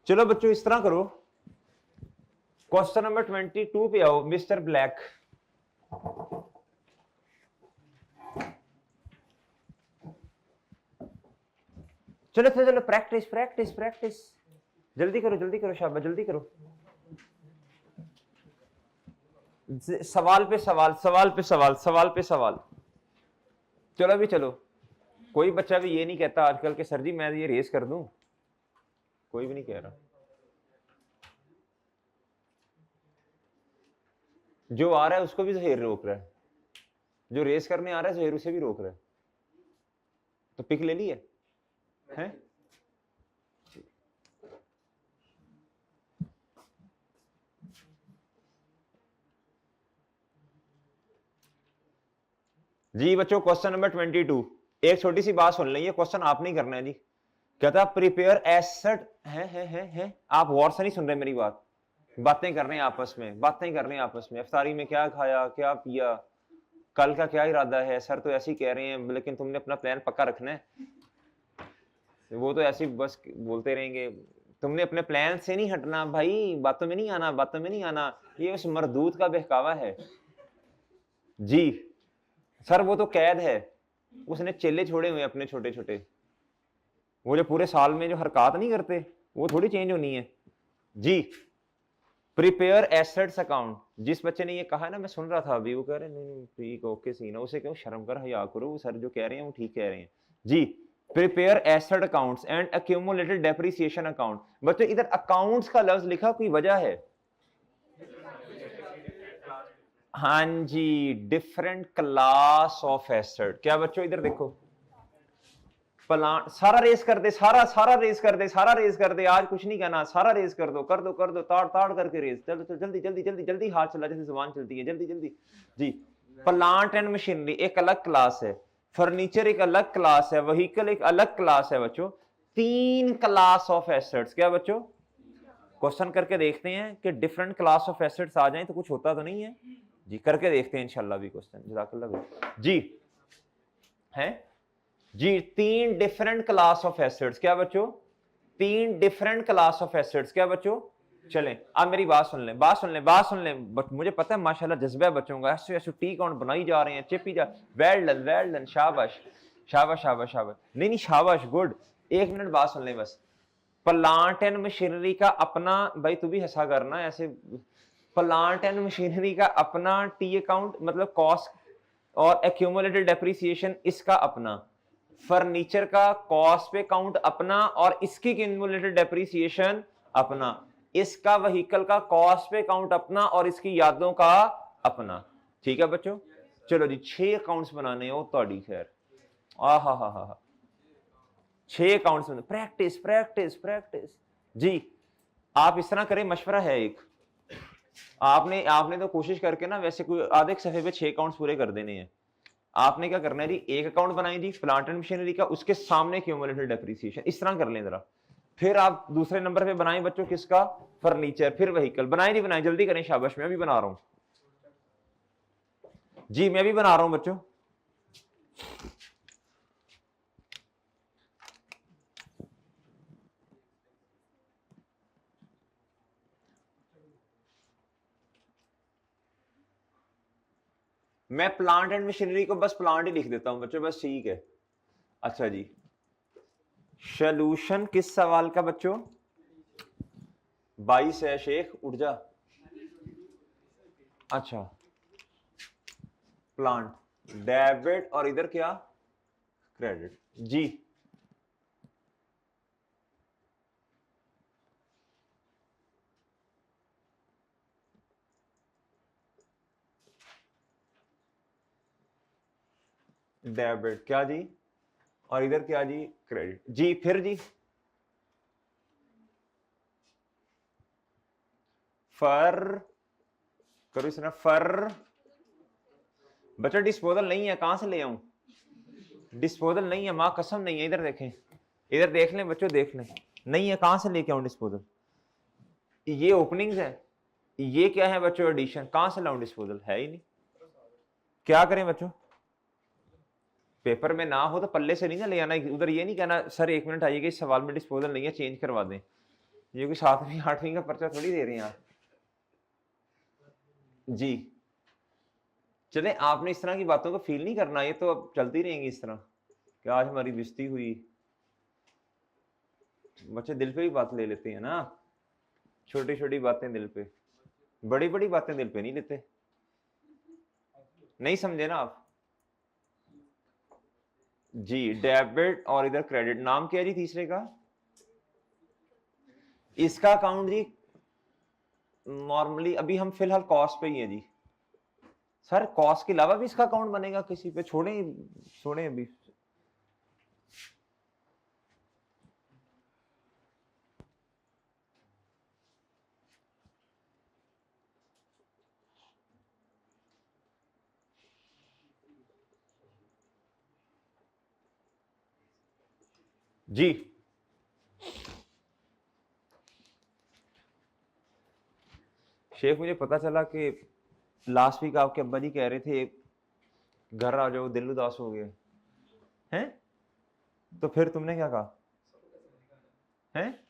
चलो बच्चों इस तरह करो, क्वेश्चन नंबर 22 पे आओ मिस्टर ब्लैक। चलो चलो चलो, प्रैक्टिस प्रैक्टिस प्रैक्टिस, जल्दी करो शाबाश, जल्दी करो। सवाल पे सवाल, सवाल पे सवाल, सवाल पे सवाल। चलो अभी चलो, कोई बच्चा भी ये नहीं कहता आजकल के सर जी मैं ये रेस कर दूं, कोई भी नहीं कह रहा। जो आ रहा है उसको भी जहेर रोक रहा है, जो रेस करने आ रहा है जहेर उसे भी रोक रहा है। तो पिक ले ली है? जी बच्चों क्वेश्चन नंबर 22, एक छोटी सी बात सुन लेंगे, क्वेश्चन आप नहीं करना है जी। कहता प्रिपेयर एसेट है, आप गौर से नहीं सुन रहे मेरी बात, बातें कर रहे हैं आपस में, बातें कर रहे हैं आपस में, इफ्तारी में क्या खाया क्या पिया, कल का क्या इरादा है, सर तो ऐसे ही कह रहे हैं लेकिन तुमने अपना प्लान पक्का रखना है। वो तो ऐसे बस बोलते रहेंगे, तुमने अपने प्लान से नहीं हटना भाई, बातों में नहीं आना, बातों में नहीं आना, ये उस मरदूत का बहकावा है जी। सर वो तो कैद है, उसने चेले छोड़े हुए अपने छोटे छोटे, वो जो पूरे साल में जो हरकत नहीं करते वो थोड़ी चेंज होनी है जी। प्रिपेयर एसेट्स अकाउंट, जिस बच्चे ने ये कहा ना, मैं सुन रहा था अभी, वो कह रहे नहीं ठीक ओके सीन है, उसे क्यों शर्म कर, हया करो, वो सर जो कह रहे हैं वो ठीक कह रहे हैं जी। Prepare asset accounts and accumulated depreciation account. बच्चों इधर अकाउंट्स का लफ्ज लिखा, कोई वजह है? हाँ जी, डिफरेंट क्लास ऑफ एसेट। क्या बच्चों इधर देखो, प्लांट, सारा रेस कर दे, सारा रेस कर दे, सारा रेस कर दे, आज कुछ नहीं कहना, सारा रेस कर दो कर दो कर दो, ताड़ ताड़ करके रेस, चलो चलो जल्दी जल्दी जल्दी जल्दी, हाथ चला जैसे जुबान चलती है, जल्दी जल्दी जी। प्लांट एंड मशीनरी एक अलग क्लास है, फर्नीचर एक अलग क्लास है, व्हीकल एक अलग क्लास है बच्चों, 3 क्लास ऑफ एसेट्स। क्या बच्चों, क्वेश्चन करके देखते हैं कि डिफरेंट क्लास ऑफ एसेट्स आ जाएं तो कुछ होता तो नहीं है जी, करके देखते हैं इंशाल्लाह भी क्वेश्चन। जज़ाकल्लाह जी, हैं जी, 3 डिफरेंट क्लास ऑफ एसेट्स। क्या बच्चों, 3 डिफरेंट क्लास ऑफ एसेट्स। क्या बच्चों, चलें अब मेरी बात सुन लें, बात सुन लें, बात सुन लें। मुझे पता है माशाल्लाह जज्बा है बच्चों का, ऐसे ऐसे टी काउंट बनाई जा रहे हैं, चिपी जा, वेल डन, शाबाश शाबाश शाबाश शाबाश, नहीं नहीं शाबाश, गुड। एक मिनट बात सुन लें बस। प्लांट एंड मशीनरी का अपना, भाई तू भी हंसा करना ऐसे, प्लांट एंड मशीनरी का अपना टी अकाउंट मतलब कॉस्ट और एक्यूमुलेटेड डेप्रिसिएशन इसका अपना, फर्नीचर का कॉस्ट पे काउंट अपना और इसकी एक्यूमुलेटेड डेप्रिसिएशन अपना, इसका व्हीकल का कॉस्ट पे काउंट अपना और इसकी यादों का अपना। ठीक है बच्चों, चलो जी 6 अकाउंट्स बनाने हो तो खैर, आ हा 6 अकाउंट्स में प्रैक्टिस प्रैक्टिस प्रैक्टिस जी। आप इस तरह करें, मशवरा है एक, आपने तो कोशिश करके ना वैसे कोई आधे सफे पे 6 अकाउंट्स पूरे कर देने हैं। आपने क्या करना है जी, एक अकाउंट बनाएं जी प्लांट एंड मशीनरी का, उसके सामने क्यूमुलेटेड डेप्रिसिएशन, इस तरह कर लें जरा। फिर आप दूसरे नंबर पे बनाएं बच्चों किसका, फर्नीचर, फिर व्हीकल। बनाएं जी बनाएं, जल्दी करें, शाबाश, मैं भी बना रहा हूं जी, मैं भी बना रहा हूं बच्चों। मैं प्लांट एंड मशीनरी को बस प्लांट ही लिख देता हूं बच्चों, बस ठीक है। अच्छा जी, सॉल्यूशन किस सवाल का बच्चों, 22 है शेख, उठ जा। अच्छा, प्लांट, डेबिट और इधर क्या, क्रेडिट जी। डेबिट क्या जी, और इधर क्या जी, क्रेडिट जी। फिर जी, फर करो इसने, फर बच्चा डिस्पोजल नहीं है, कहां से ले आऊं, डिस्पोजल नहीं है, मां कसम नहीं है, इधर देखें, इधर देख लें बच्चों, देख लें, नहीं है, कहां से लेके आऊं डिस्पोजल, ये ओपनिंग्स है, ये क्या है बच्चों, एडिशन, कहां से लाऊं डिस्पोजल, है ही नहीं। क्या करें बच्चों, पेपर में ना हो तो पल्ले से नहीं ना ले आना, उधर ये नहीं कहना सर 1 मिनट आइएगा, इस सवाल में डिस्पोजल नहीं है, चेंज करवा दें। ये कोई 7वीं 8वीं का पर्चा थोड़ी दे रहे हैं आप जी। चले, आपने इस तरह की बातों को फील नहीं करना, ये तो अब चलती रहेंगी इस तरह कि आज हमारी बेइज्जती हुई। बच्चे दिल पे भी बात ले लेते हैं ना, छोटी छोटी बातें दिल पे, बड़ी बड़ी बातें दिल पे नहीं लेते। नहीं समझे ना आप जी। डेबिट और इधर क्रेडिट, नाम क्या है जी तीसरे का, इसका अकाउंट जी नॉर्मली अभी हम फिलहाल कॉस्ट पे ही है जी। सर कॉस्ट के अलावा भी इसका अकाउंट बनेगा किसी पे, छोड़े अभी जी। शेख मुझे पता चला कि लास्ट वीक आपके अब्बा जी कह रहे थे घर आ जाओ, दिल उदास हो गए हैं, तो फिर तुमने क्या कहा हैं,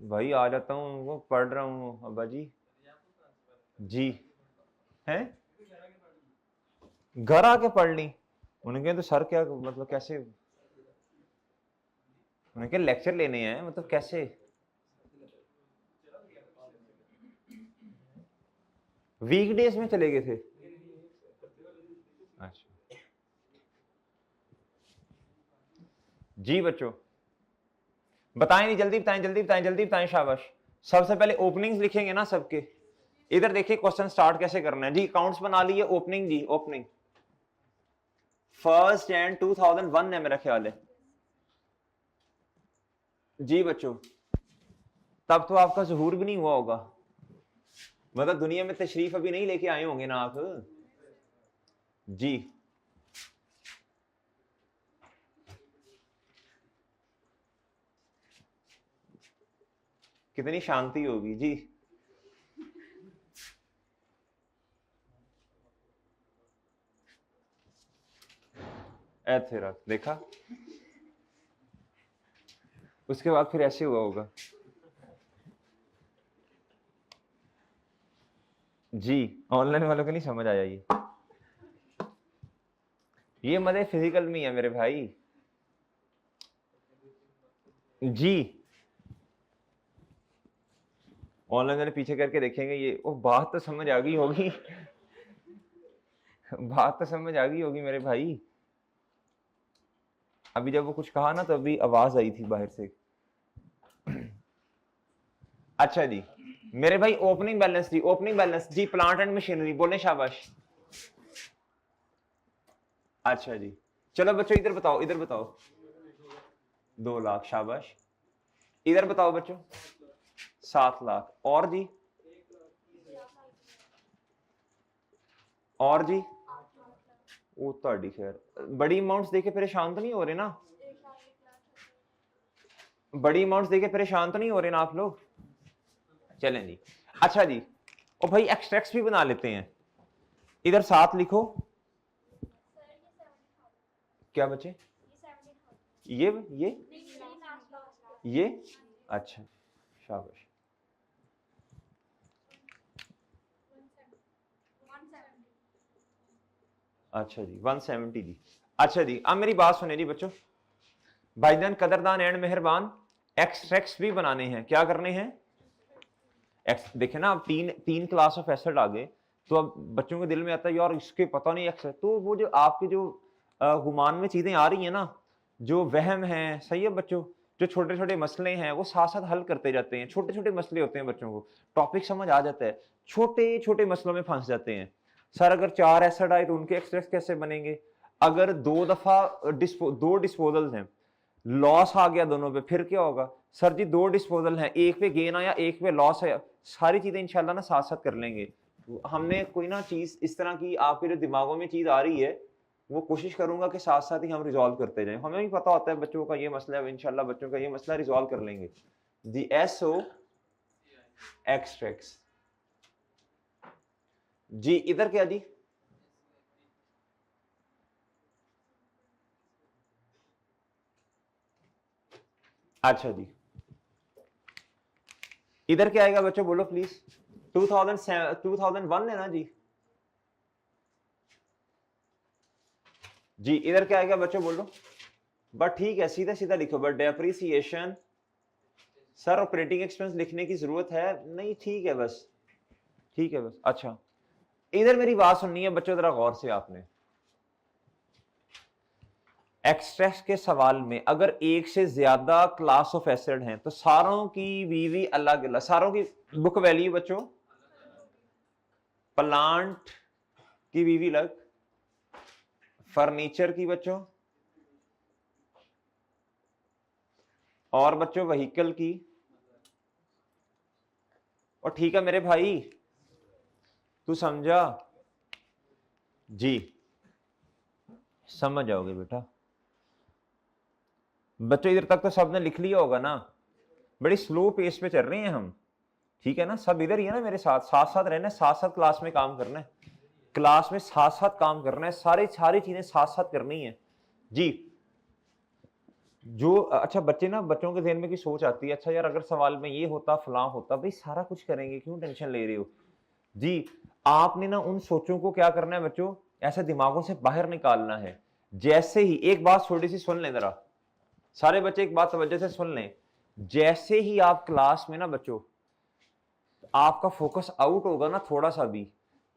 भाई आ जाता हूँ, वो पढ़ रहा हूँ अब्बा जी जी, हैं घर आके पढ़ ली। उन्होंने कहा तो सर क्या मतलब कैसे, उन्होंने कहा लेक्चर लेने हैं मतलब कैसे, वीकडेज में चले गए थे? अच्छा जी बच्चों बताएं, नहीं जल्दी बताएं, जल्दी बताएं, जल्दी बताएं, शाबाश। सबसे पहले ओपनिंग्स लिखेंगे ना सबके। इधर देखिए क्वेश्चन स्टार्ट कैसे करना है जी। अकाउंट्स बना लिए, ओपनिंग जी, ओपनिंग 1 Jan 2001 है मेरा ख्याल है जी बच्चों। तब तो आपका ज़हूर भी नहीं हुआ होगा, मतलब दुनिया में तशरीफ अभी नहीं लेके आए होंगे ना आप जी। कितनी शांति होगी जी। ऐसे रख देखा, उसके बाद फिर ऐसे हुआ होगा जी। ऑनलाइन वालों को नहीं समझ आया ये मजे फिजिकल में है मेरे भाई जी। ऑनलाइन वाले पीछे करके देखेंगे ये। ओ बात तो समझ आ गई होगी बात तो समझ आ गई होगी मेरे भाई। अभी जब वो कुछ कहा ना तो अभी आवाज आई थी बाहर से। अच्छा जी मेरे भाई, ओपनिंग बैलेंस जी, ओपनिंग बैलेंस जी, प्लांट एंड मशीनरी बोले शाबाश। अच्छा जी चलो बच्चों इधर बताओ, इधर बताओ 2 लाख शाबाश। इधर बताओ बच्चों 7 लाख। और जी, और जी वो तो खैर बड़ी अमाउंट्स देके परेशान तो नहीं हो रहे ना? बड़ी अमाउंट्स देके परेशान तो नहीं हो रहे ना आप लोग? चलें जी। अच्छा जी और भाई एक्सट्रैक्ट्स भी बना लेते हैं। इधर 7 लिखो। क्या बचे? ये अच्छा शाबाश। अच्छा जी 170 जी। अच्छा जी अब मेरी बात सुने जी बच्चों, भाईजान कदरदान एंड मेहरबान, एक्सट्रैक्ट्स भी बनाने हैं। क्या करने हैं? देखे ना, अब तीन क्लास ऑफ एसेट आ गए, तो अब बच्चों के दिल में आता है यार इसके पता नहीं एक्सेट। तो वो जो आपके जो गुमान में चीजें आ रही हैं ना, जो वहम है, सही है बच्चों, जो छोटे छोटे मसले हैं वो साथ साथ हल करते जाते हैं। छोटे छोटे मसले होते हैं, बच्चों को टॉपिक समझ आ जाता है, छोटे छोटे मसलों में फंस जाते हैं। सर अगर 4 एसेट आए तो उनके एक्सट्रैक्ट कैसे बनेंगे? अगर 2 दफा 2 डिस्पोजल हैं, लॉस आ गया दोनों पे, फिर क्या होगा? सर जी 2 डिस्पोजल हैं, एक पे गेन आया एक पे लॉस है। सारी चीजें इंशाल्लाह ना साथ साथ कर लेंगे। हमने कोई ना चीज इस तरह की आपके जो दिमागों में चीज आ रही है वो कोशिश करूंगा कि साथ साथ ही हम रिजॉल्व करते जाएं। हमें भी पता होता है बच्चों का ये मसला है, इंशाल्लाह बच्चों का ये मसला रिजॉल्व कर लेंगे। दी एसओ एक्सट्रैक्ट्स जी। इधर क्या जी? अच्छा जी इधर क्या आएगा बच्चों बोलो प्लीज? 2001 है ना जी? जी इधर क्या आएगा बच्चों बोलो? बट ठीक है सीधा सीधा लिखो, but depreciation. Sir operating expense लिखने की जरूरत है नहीं? ठीक है बस, ठीक है बस। अच्छा इधर मेरी बात सुननी है बच्चों जरा गौर से आपने। एक्सट्रैक्ट के सवाल में अगर एक से ज्यादा क्लास ऑफ एसिड हैं तो सारों की वीवी अलग अलग, सारों की बुक वैल्यू बच्चों, प्लांट की वीवी अलग, फर्नीचर की बच्चों, और बच्चों व्हीकल की। और ठीक है मेरे भाई, तू समझा जी? समझ जाओगे बेटा। बच्चों इधर तक तो सबने लिख लिया होगा ना? बड़ी स्लो पेस पे चल रहे हैं हम, ठीक है ना? सब इधर ही है ना मेरे साथ, साथ साथ रहना है, साथ साथ क्लास में काम करना है, क्लास में साथ साथ काम करना है, सारी चीजें साथ साथ करनी है जी। जो अच्छा बच्चे ना, बच्चों के ज़हन में की सोच आती है, अच्छा यार अगर सवाल में ये होता फलां होता, भाई सारा कुछ करेंगे, क्यों टेंशन ले रहे हो जी? आपने ना उन सोचों को क्या करना है बच्चों, ऐसे दिमागों से बाहर निकालना है। जैसे ही एक बात थोड़ी सी सुन लें जरा, सारे बच्चे एक बात तवज्जो से सुन लें। जैसे ही आप क्लास में ना बच्चों आपका फोकस आउट होगा ना थोड़ा सा भी,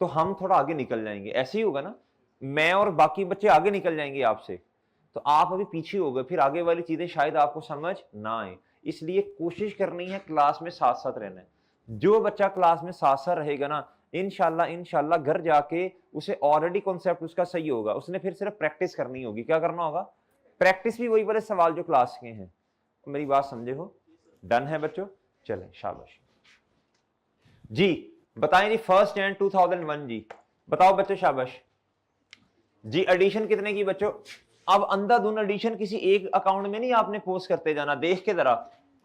तो हम थोड़ा आगे निकल जाएंगे, ऐसे ही होगा ना, मैं और बाकी बच्चे आगे निकल जाएंगे आपसे, तो आप अभी पीछे हो गए, फिर आगे वाली चीजें शायद आपको समझ ना आए। इसलिए कोशिश करनी है क्लास में साथ साथ रहना है। जो बच्चा क्लास में साथ साथ रहेगा ना, इंशाल्लाह घर जाके उसे ऑलरेडी कॉन्सेप्ट उसका सही होगा, उसने फिर सिर्फ प्रैक्टिस करनी होगी। क्या करना होगा? प्रैक्टिस भी वही वाले सवाल जो क्लास के हैं। मेरी बात समझे हो? डन है बच्चों? चलें, शाबाश जी। बताएं जी, 1 जनवरी 2001 जी, बताओ बच्चों, शाबाश जी। एडिशन कितने की बच्चों? अब अंधाधुन एडिशन किसी एक अकाउंट में नहीं आपने पोस्ट करते जाना, देख के जरा।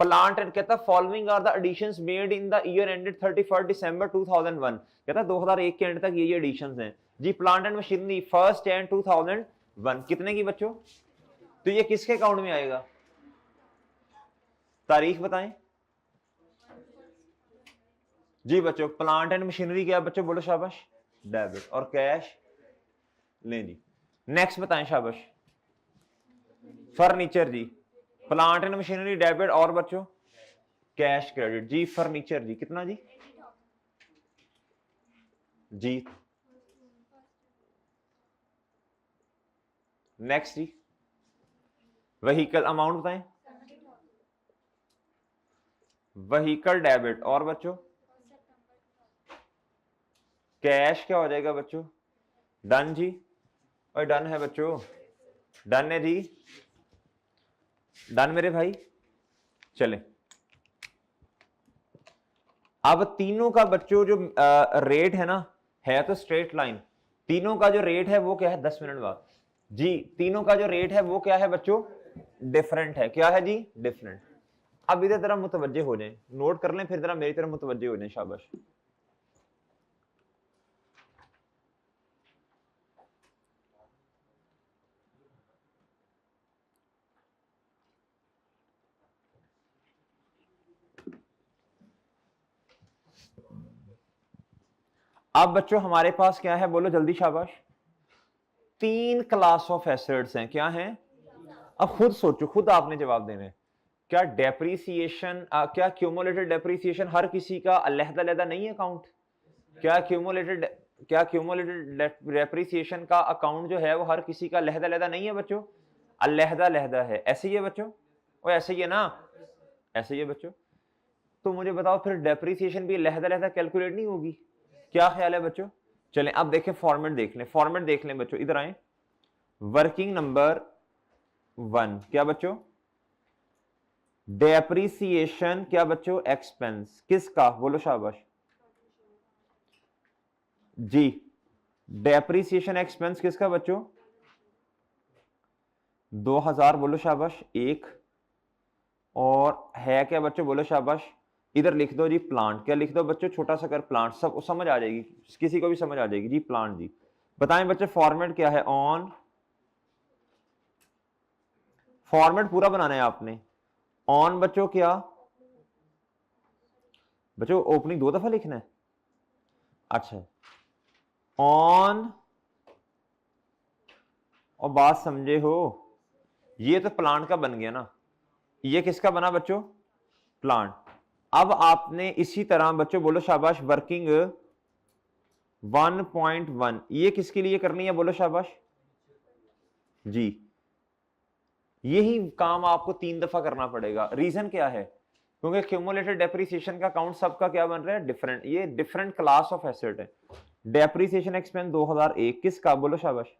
प्लांट एंड कहता following are the additions made in the year ended 31 December 2001, कहता 2001 के एंड तक ये एडिशंस हैं जी। प्लांट एंड मशीनरी 1 जनवरी 2001 कितने की बच्चों? तो ये किसके अकाउंट में आएगा? तारीख बताएं जी बच्चों। प्लांट एंड मशीनरी क्या बच्चों? बोलो शाबाश, डेबिट। और कैश लें जी। नेक्स्ट बताएं शाबाश। फर्नीचर जी, प्लांट एंड मशीनरी डेबिट, और बच्चों कैश क्रेडिट जी। फर्नीचर जी कितना जी? जी नेक्स्ट जी। व्हीकल अमाउंट बताएं। व्हीकल डेबिट, और बच्चों कैश क्या हो जाएगा बच्चों? डन जी। और डन है बच्चों, डन है जी, डन मेरे भाई। चले, अब तीनों का बच्चों जो रेट है ना, है तो स्ट्रेट लाइन। तीनों का जो रेट है वो क्या है? 10 मिनट बाद जी। तीनों का जो रेट है वो क्या है बच्चों? डिफरेंट है। क्या है जी? डिफरेंट। अब इधर तरह मुतवज्जे हो जाएं, नोट कर लें, फिर जरा मेरी तरफ मुतवज्जे हो जाएं, शाबाश। अब बच्चों हमारे पास क्या है? बोलो जल्दी, शाबाश। 3 क्लास ऑफ एसेट्स हैं। क्या हैं? अब खुद सोचो, खुद आपने जवाब देना है। क्या डेप्रीसिएशन, क्या क्यूमुलेटेड डेप्रीसिएशन हर किसी का अलग-अलग नहीं है अकाउंट? क्या क्यूमुलेटेड डेप्रीसिएशन का अकाउंट जो है वो हर किसी का अलग-अलग नहीं है बच्चों? अलग-अलग है। ऐसे ही है बच्चों? और ऐसे ही है ना? ऐसे ही है बच्चों। तो मुझे बताओ फिर डेप्रीसिएशन भी अलग-अलग कैलकुलेट नहीं होगी? क्या ख्याल है बच्चों? चलें अब देखें, फॉर्मेट देख लें, फॉर्मेट देख लें बच्चों, इधर आए। वर्किंग नंबर 1 क्या बच्चों? डेप्रीसिएशन क्या बच्चों? एक्सपेंस किसका? बोलो शाबाश जी। डेप्रीसिएशन एक्सपेंस किसका बच्चों? 2000। बोलो शाबाश। एक और है क्या बच्चों? बोलो शाबाश। इधर लिख दो जी प्लांट। क्या लिख दो बच्चों? छोटा सा कर प्लांट, सब समझ आ जाएगी, किसी को भी समझ आ जाएगी जी। प्लांट जी। बताएं बच्चों फॉर्मेट क्या है? ऑन, फॉर्मेट पूरा बनाना है आपने। ऑन बच्चों क्या बच्चों? ओपनिंग 2 दफा लिखना है? अच्छा, ऑन, और बात समझे हो? ये तो प्लांट का बन गया ना, ये किसका बना बच्चों? प्लांट। अब आपने इसी तरह बच्चों बोलो शाबाश वर्किंग 1.1 ये किसके लिए करनी है? बोलो शाबाश जी। यही काम आपको 3 दफा करना पड़ेगा। रीजन क्या है? क्योंकि क्यूमुलेटेड डेप्रीसिएशन का अकाउंट सबका क्या बन रहा है? डिफरेंट। ये डिफरेंट क्लास ऑफ एसेट है। डेप्रीसिएशन एक्सपेंस 2001 किसका? बोलो शाबाश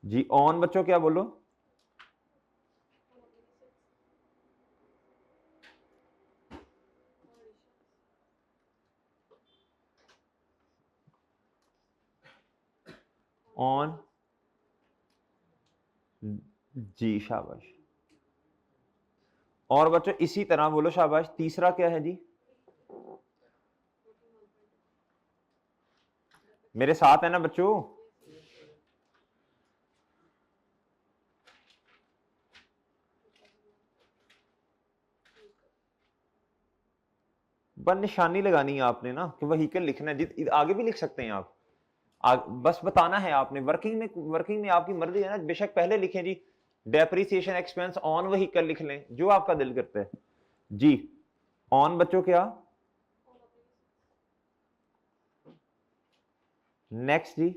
जी। ऑन बच्चों क्या? बोलो ऑन जी, शाबाश। और बच्चों इसी तरह बोलो शाबाश, तीसरा क्या है जी? मेरे साथ है ना बच्चों? बस निशानी लगानी है आपने ना कि व्हीकल लिखना है। आगे भी लिख सकते हैं आप, बस बताना है आपने। वर्किंग में आपकी मर्जी है ना, बेशक पहले लिखें जी डेप्रीसिएशन एक्सपेंस ऑन व्हीकल लिख लें, जो आपका दिल करता है जी। ऑन बच्चों क्या, नेक्स्ट जी,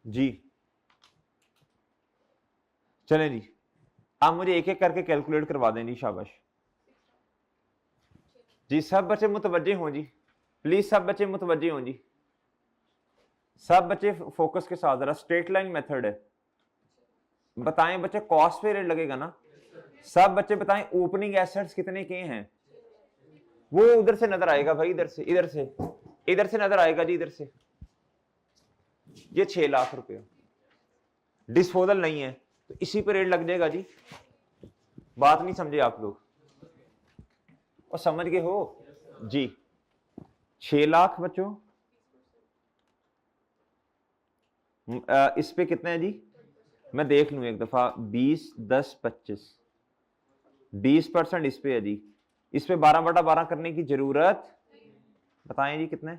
जी चलें जी। आप मुझे एक एक करके कैलकुलेट करवा दें जी, शाबाश जी। सब बच्चे मुतवज्जे हों जी, प्लीज सब बच्चे मुतवज्जे हों जी, सब बच्चे फोकस के साथ, जरा स्ट्रेट लाइन मेथड है। बताएं बच्चे कॉस्ट पे रेट लगेगा ना, सब बच्चे बताएं ओपनिंग एसेट्स कितने के हैं, वो उधर से नजर आएगा भाई, इधर से, इधर से, इधर से नजर आएगा जी, इधर से। ये 6 लाख रुपए डिस्पोजल नहीं है तो इसी पे रेट लग जाएगा जी। बात नहीं समझे आप लोग, और समझ गए हो जी। 6 लाख बच्चों, इस पे कितने हैं जी, मैं देख लूं एक दफा, 20, 10, 25, 20% इस पे है जी। इस पे 12/12 करने की जरूरत, बताएं जी कितने,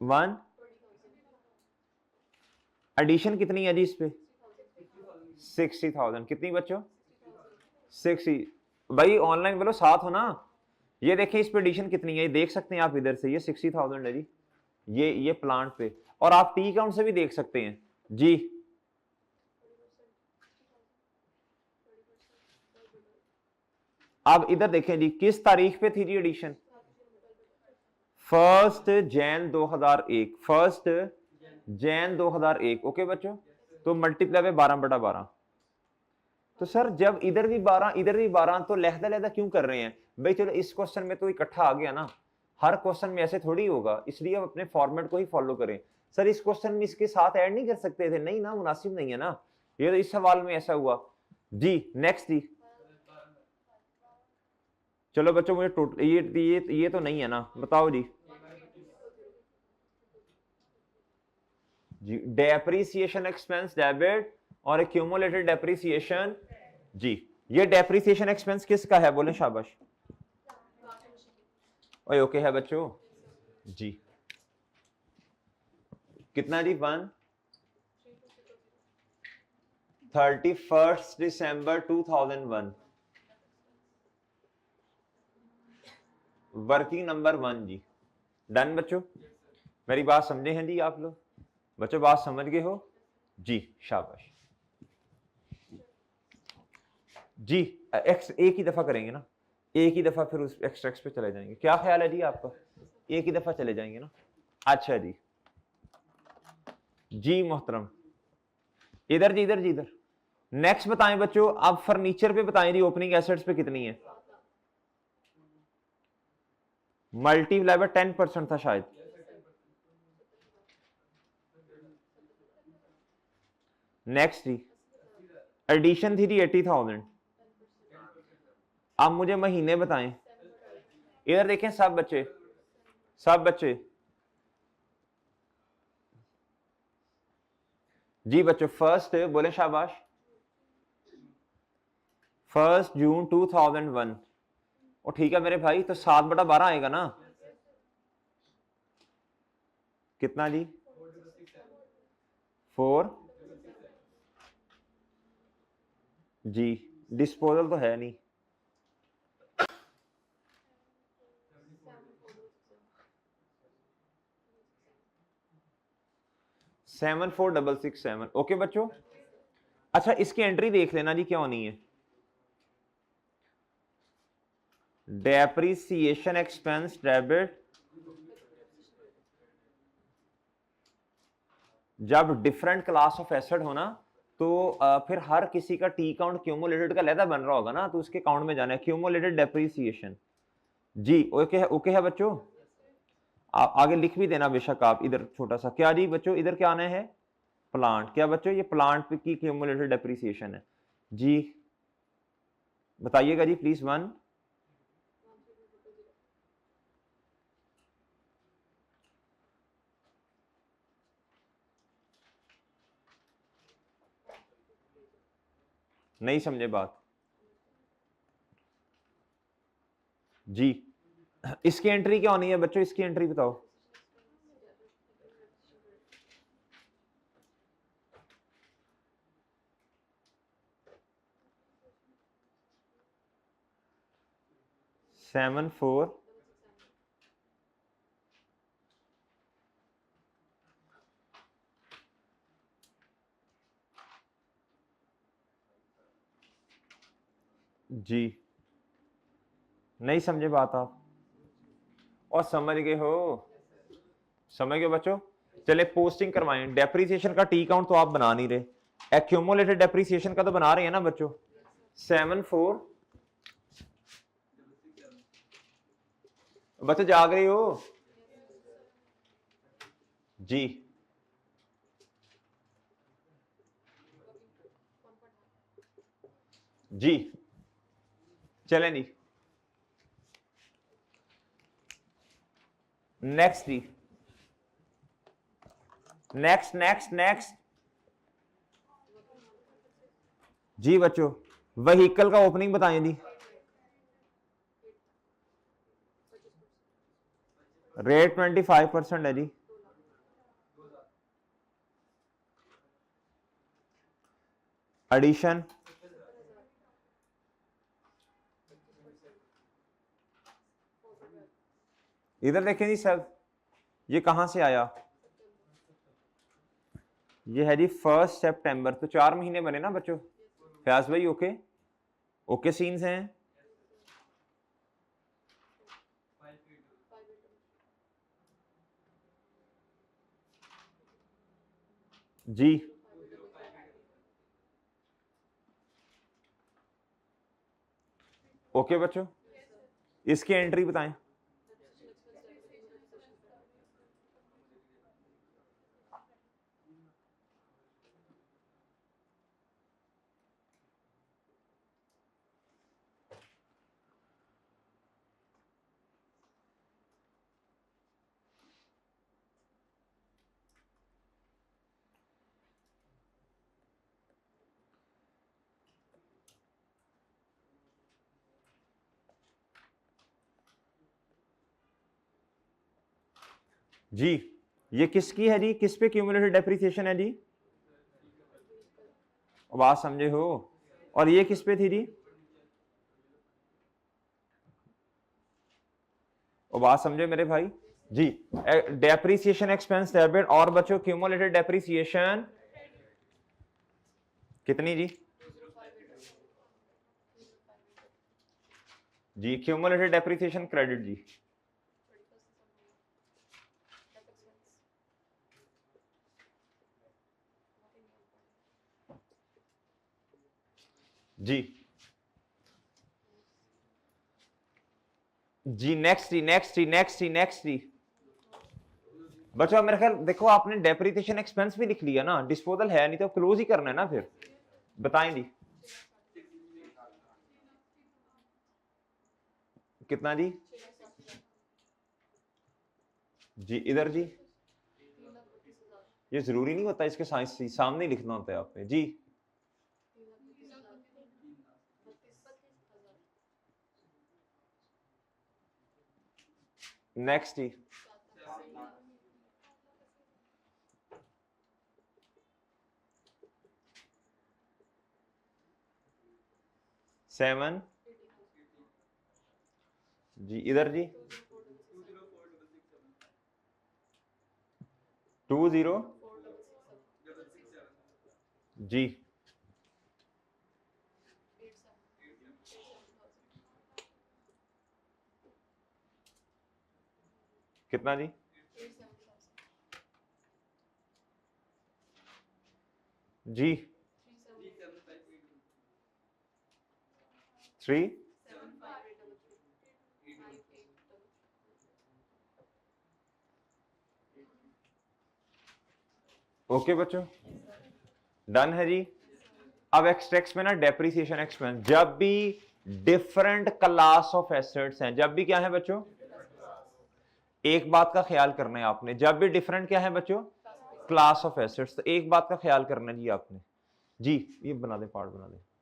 1, एडिशन कितनी है जी इस पे, 60,000, कितनी बच्चों, 60। भाई ऑनलाइन बोलो साथ हो ना, ये देखें इस पे एडिशन कितनी है, देख सकते हैं आप इधर से, ये 60,000 है जी, ये प्लांट पे, और आप टी काउंट से भी देख सकते हैं जी। अब इधर देखें जी, किस तारीख पे थी जी एडिशन, 1 जैन 2001, 1 जैन 2001, ओके बच्चों, तो मल्टीप्लाई पे 12/12। तो सर जब इधर भी 12 इधर भी 12, तो लहदा लहदा क्यों कर रहे हैं भाई, चलो इस क्वेश्चन में तो इकट्ठा आ गया ना, हर क्वेश्चन में ऐसे थोड़ी होगा, इसलिए आप अपने फॉर्मेट को ही फॉलो करें। सर इस क्वेश्चन में इसके साथ ऐड नहीं कर सकते थे, नहीं ना, मुनासिब नहीं है ना, ये तो इस सवाल में ऐसा हुआ जी। नेक्स्ट जी, चलो बच्चों मुझे टोटल ये तो नहीं है ना, बताओ जी जी। डेप्रीसिएशन एक्सपेंस डेबिट और एक्यूमुलेटेड डेप्रीसिएशन जी। ये डेप्रीसिएशन एक्सपेंस किसका है, बोले शाबाश, ओए ओके है बच्चों जी। कितना जी, 31 दिसंबर 2001, वर्किंग नंबर 1 जी। डन बच्चों, मेरी बात समझे हैं जी आप लोग, बच्चों बात समझ गए हो जी, शाबाश जी। एक ही दफा करेंगे ना, एक ही दफा, फिर उस एक्स्ट्रा पे चले जाएंगे, क्या ख्याल है जी आपका, एक ही दफा चले जाएंगे ना। अच्छा जी, जी मोहतरम, इधर जी, इधर जी, इधर। नेक्स्ट बताएं बच्चों, अब फर्नीचर पे बताएं जी, ओपनिंग एसेट्स पे कितनी है, मल्टीप्लाई बाय 10% था शायद, नेक्स्ट जी, एडिशन थी जी 80,000। अब मुझे महीने बताएं, इधर देखें सब बच्चे, सब बच्चे जी बच्चों, फर्स्ट बोले शाबाश, 1 जून 2001, और ठीक है मेरे भाई, तो 7/12 आएगा ना, कितना जी, 4 जी। डिस्पोजल तो है नहीं, 74,667, ओके बच्चों। अच्छा इसकी एंट्री देख लेना जी क्या होनी है, डेप्रीसिएशन एक्सपेंस डेबिट, जब डिफरेंट क्लास ऑफ एसेट होना तो फिर हर किसी का टी काउंट क्यूमुलेटेड का लहदा बन रहा होगा ना, तो उसके काउंट में जाना है, क्यूमुलेटेड डेप्रीसिएशन जी। ओके है, ओके है बच्चों, आप आगे लिख भी देना बेशक आप, इधर छोटा सा क्या जी बच्चों, इधर क्या आना है, प्लांट, क्या बच्चों, ये प्लांट की क्यूमुलेटेड डेप्रीसिएशन है जी। बताइएगा जी प्लीज, 1, नहीं समझे बात, जी इसकी एंट्री क्या होनी है बच्चों, इसकी एंट्री बताओ। सेवन फोर जी नहीं समझे बात आप, और समझ गए हो, समझ गए बच्चों। चले पोस्टिंग करवाएं। डेप्रीसिएशन का टी काउंट तो आप बना नहीं रहे, एक्यूमुलेटेड डेप्रीसिएशन का तो बना रहे हैं ना बच्चों। 74 बच्चों जाग रहे हो जी। जी चलें जी, नेक्स्ट जी, नेक्स्ट नेक्स्ट नेक्स्ट जी बच्चों व्हीकल का ओपनिंग बताएं जी। रेट 25% है जी। एडिशन इधर देखें जी सर, ये कहां से आया, ये है जी 1 सितंबर, तो 4 महीने बने ना बच्चों। फयाज भाई ओके, ओके सीन्स हैं जी। ओके बच्चों, इसकी एंट्री बताएं। जी ये किसकी है जी, किस पे क्यूमुलेटेड डेप्रिसिएशन है जी, बात समझे हो। और ये किस पे थी जी, और बात समझे मेरे भाई जी। डेप्रिसिएशन एक्सपेंस डेबिट, और बच्चों क्यूमुलेटेड डेप्रिसिएशन कितनी जी, जी क्यूमुलेटेड डेप्रिसिएशन क्रेडिट जी। जी जी नेक्स्ट जी नेक्स्ट जी नेक्स्ट जी नेक्स्ट जी बच्चों मेरे ख्याल देखो आपने डेप्रिसिएशन एक्सपेंस भी लिख लिया ना, डिस्पोजल है नहीं तो क्लोज ही करना है ना फिर। बताएं जी कितना जी, जी इधर जी, ये जरूरी नहीं होता इसके सामने लिखना होता है आपने जी। नेक्स्ट जी, सेवन जी इधर जी, 20 जी, कितना जी, जी 3 ओके बच्चों डन है जी। अब एक्सट्रैक्ट्स में ना डेप्रिसिएशन एक्सपेंस, जब भी डिफरेंट क्लास ऑफ एसेट्स हैं, जब भी क्या है बच्चों, एक बात का ख्याल करना है आपने, जब भी डिफरेंट क्या है बच्चों क्लास ऑफ एसेट्स, तो एक बात का ख्याल करना है जी आपने। जी ये बना दे, पार्ट बना दे।